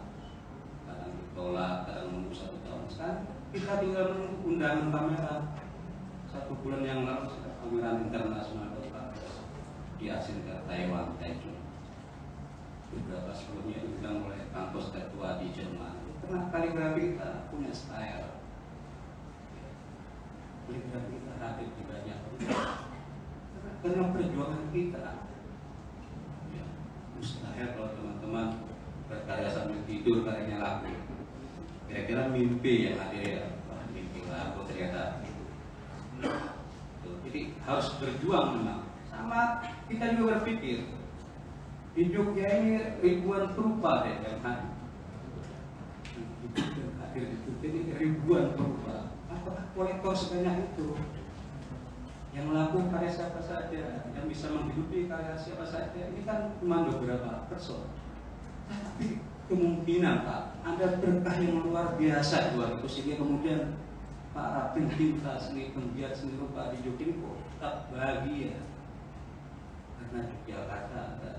kadang ditolak, kadang menunggu 1 tahun. Sekarang kita tinggal menunggu undangan pameran. 1 bulan yang lalu sudah pameran internasional di Asia Tenggara, Taiwan, Taichung. Beberapa sebelumnya diundang oleh kampus tertua di Jerman. Karena kaligrafi kita punya style. Kaligrafi kita hadir di banyak karena perjuangan kita. Ya, mustahil kalau teman-teman berkarya sambil tidur karyanya laku. Kira-kira mimpi yang hadir ya, mimpi laku ternyata. Jadi harus berjuang memang. Sama kita juga berpikir di Jogja ini ribuan perupa deh yang hadir. Hadir di Jogja ini ribuan perupa. Apakah kolektor sebanyak itu? Yang laku karya siapa saja, yang bisa menghidupi karya siapa saja, ini kan cuma beberapa person. Tapi kemungkinan Pak, ada berkah yang luar biasa luar itu sehingga kemudian para pencinta seni, penggiat seni rupa di Jogja ini kok tetap bahagia karena Yogyakarta ada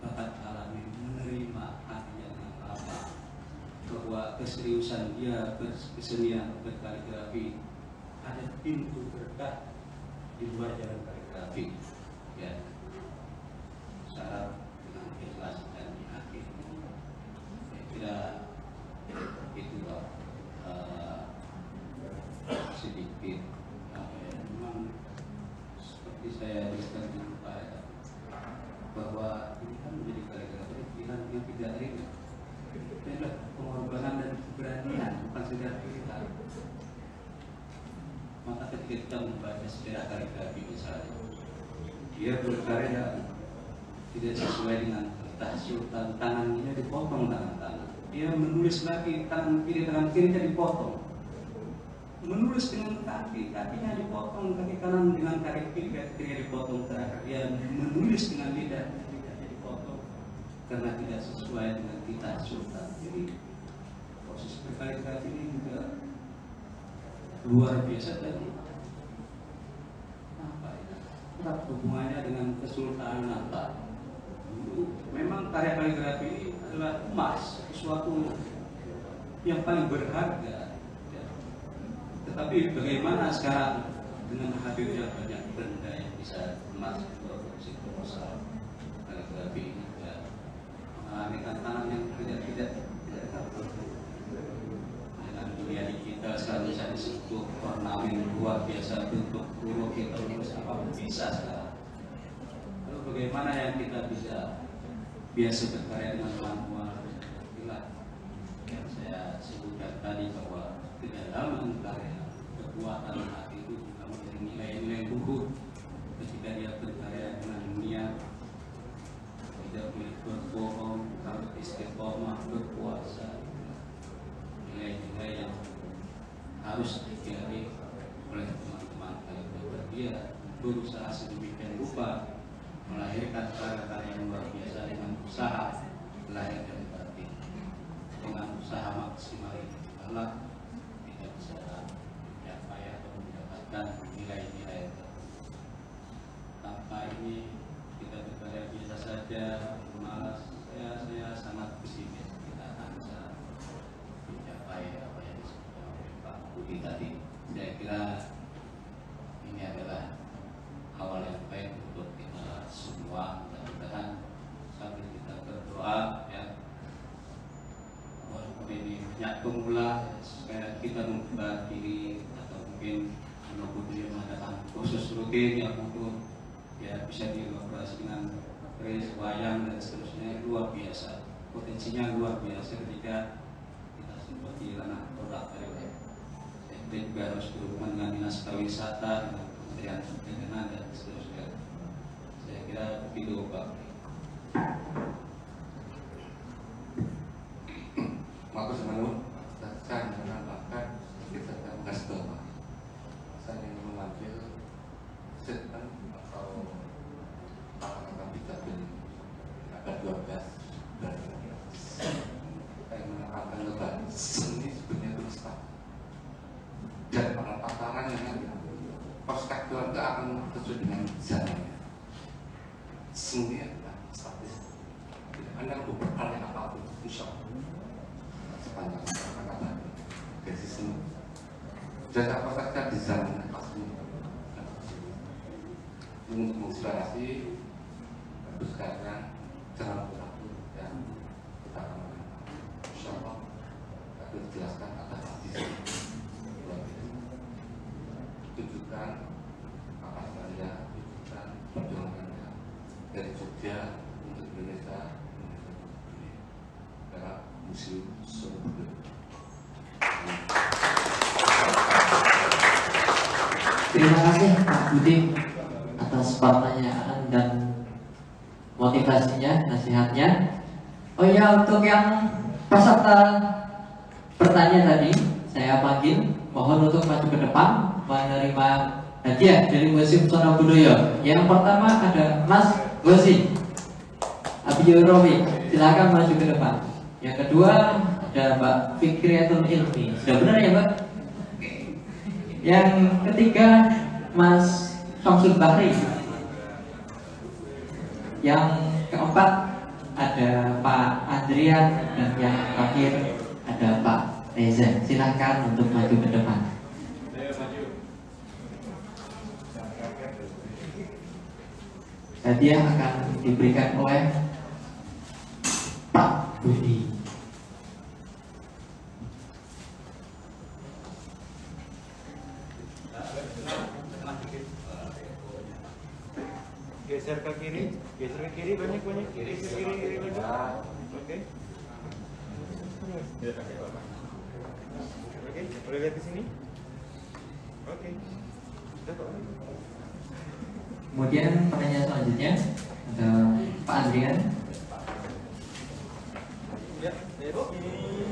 bakat alami menerima hatinya dengan apa, bahwa keseriusan dia bersenian berkaligrafi ada pintu berkah di luar jalan kaligrafi, ya syarat dengan ikhlas dan yakin. Saya kira itu sedikit memang seperti saya disebutkan bahwa ini kan menjadi kaligrafi pilihan yang tidak ringan. Ini adalah pengorbanan dan keberanian, bukan sekedar pilihan. Maka ketika kita membaca sejarah kaligrafi misalnya, dia berkarya tidak sesuai dengan kertas sultan, tangannya dipotong tangan-tangan. Dia menulis lagi tangan kirinya dipotong. Menulis dengan kaki, kakinya dipotong, kaki kanan dengan kaki kirinya dipotong. Terakhir dia menulis dengan lidahnya dipotong karena tidak sesuai dengan kitab sultan. Jadi proses berkaligrafi ini juga luar biasa tadi. Apa itu? Erat hubungannya dengan kesultanan Pak. Memang karya kaligrafi ini adalah emas, sesuatu yang paling berharga. Tetapi bagaimana sekarang dengan hadirnya banyak benda yang bisa emas produksi kolosal, kaligrafi ini juga mengalami tantangan yang tidak dengan dunia digital sekarang bisa disebut ornamen luar biasa, bentuk huruf kita terus apa bisa sekarang. Lalu bagaimana yang kita bisa biasa berkarya dengan manual? Inilah yang saya sebutkan tadi bahwa kedalaman karya, kekuatan hati itu juga menjadi nilai-nilai luhur ketika dia berkarya dengan niat, tidak boleh berbohong, harus istiqomah, berpuasa. Nilai-nilai yang harus digali oleh teman-teman kaligrafer. Dia berusaha sedemikian rupa melahirkan karya-karya yang luar biasa dengan usaha lahir dan batin, dengan usaha maksimal Allah tidak bisa mencapai atau mendapatkan nilai-nilai ini kita berkarya biasa saja, malas. Saya sangat pesimis kita akan bisa mencapai apa yang disebutkan oleh Pak Budi tadi. Saya kira ini adalah awal yang baik untuk kita semua. Mudah-mudahan sambil kita berdoa ya, walaupun ini banyak pemula, supaya kita membuka diri atau mungkin menunggu diri mengadakan khusus rutin yang untuk ya bisa dilakukan dengan keris, wayang dan seterusnya. Luar biasa, potensinya luar biasa ketika kita sempat di ranah produk dari kita juga harus berhubungan dengan dinas pariwisata, dengan Kementerian Perdagangan dan seterusnya. Saya kira begitu Pak. Matur semangat, saya menambahkan kita kasih tahu. Saya ingin mengambil statement atau kata-kata pidato abad 12 dan saya menekankan bahwa seni sebenarnya itu mustahil dan para tataran yang perspektif itu akan sesuai dengan zamannya. Seni adalah statis, tidak ada berkarya apapun, insya Allah sepanjang kata-kata dari seni. Dan apa saja di zaman pasti untuk menginspirasi bagus sekarang jangan berlaku dan kita akan mengenal. Insya Allah akan dijelaskan atas hadis tunjukkan apa saja, tunjukkan perjuangannya dari Jogja untuk Indonesia dalam museum Solo. Terima kasih Pak Budi atas pertanyaan dan motivasinya, nasihatnya. Oh ya, untuk yang peserta bertanya tadi, saya panggil, mohon untuk maju ke depan menerima hadiah dari Museum Sono Budoyo. Yang pertama ada Mas Gosi Abiyurowi, silakan maju ke depan. Yang kedua ada Mbak Fikriatul Ilmi, sudah benar ya Mbak? Yang ketiga Mas Samsul Bahri. Yang keempat ada Pak Adrian dan yang terakhir ada Pak Reza. Silahkan untuk maju ke depan. Hadiah akan diberikan oleh Pak Budi. Geser ke kiri, banyak geser kiri lagi. Oke. Oke, boleh lihat ke sini. Oke. Kemudian pertanyaan selanjutnya ada Pak Adrian. Ya, ini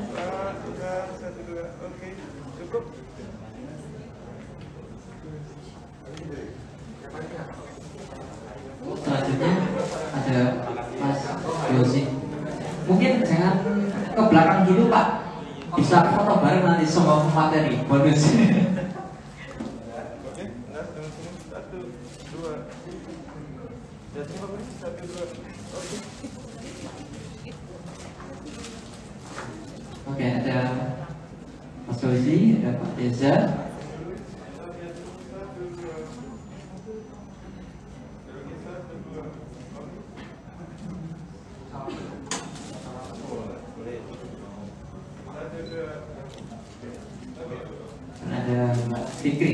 Pak, sudah 1, 2, oke, cukup. Selanjutnya ada Mas Yosi. Mungkin jangan ke belakang dulu Pak, bisa foto bareng nanti semua materi bonus. Oke, nah, dengan sini 1, 2. Jadi Pak Budi 1, 2. Oke. Oke, ada Mas Yosi, ada Pak Reza. Ada Mbak Fikri.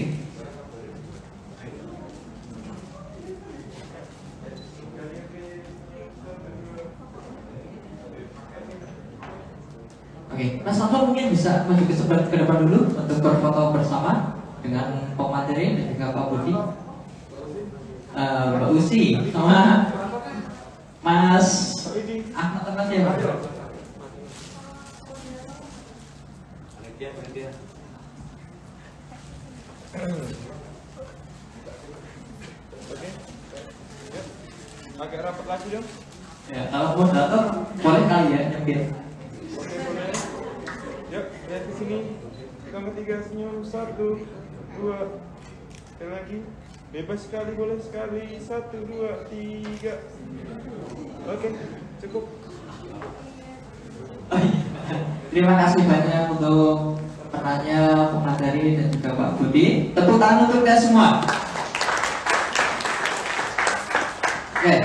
Oke, Mas Samsul mungkin bisa maju ke depan dulu untuk berfoto bersama dengan pemateri dan juga Pak Budi, Mbak Usi sama Mas Ahmad Ahmad ya Pak. Oke. Ya. Agak rapat lagi dong. Ya, kalau moderator boleh kali ya nyempil. Oke, boleh. Yuk, lihat di sini. Yang ketiga senyum 1, 2. Sekali lagi. Bebas sekali, boleh sekali. 1, 2, 3. Oke, cukup. Terima kasih banyak untuk penanya, pemateri dan juga Pak Budi. Tepuk tangan untuk kita semua. Oke.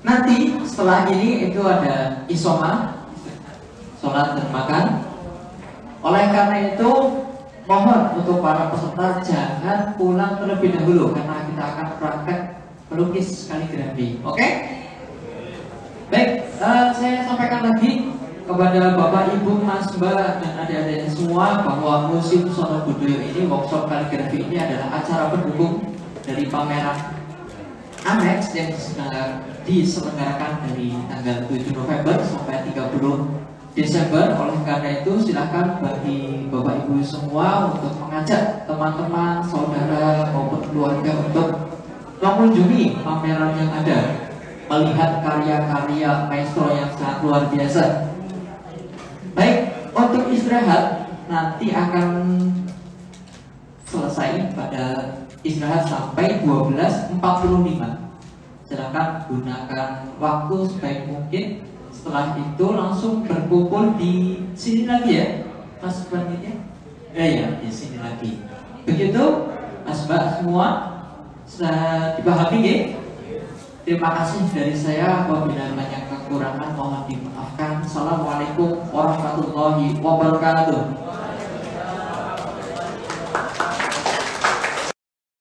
Nanti setelah ini itu ada isoma, sholat dan makan. Oleh karena itu mohon untuk para peserta jangan pulang terlebih dahulu karena kita akan praktek melukis kaligrafi. Oke? Baik, saya sampaikan lagi kepada Bapak, Ibu, Mas, Mbak, dan adik-adik semua bahwa Museum Sono Budoyo ini, workshop kaligrafi ini adalah acara pendukung dari pameran Annex yang diselenggarakan dari tanggal 7 November sampai 30 Desember. Oleh karena itu silakan bagi Bapak Ibu semua untuk mengajak teman-teman, saudara maupun keluarga untuk mengunjungi pameran yang ada, melihat karya-karya maestro yang sangat luar biasa. Baik, untuk istirahat nanti akan selesai pada istirahat sampai 12.45. Silakan gunakan waktu sebaik mungkin. Setelah itu langsung berkumpul di sini lagi ya, Mas Mbak. Ya, di sini lagi. Begitu, Mas Mbak semua sudah dipahami ya? Terima kasih dari saya. Apabila banyak kekurangan mohon dimaafkan. Assalamualaikum warahmatullahi wabarakatuh.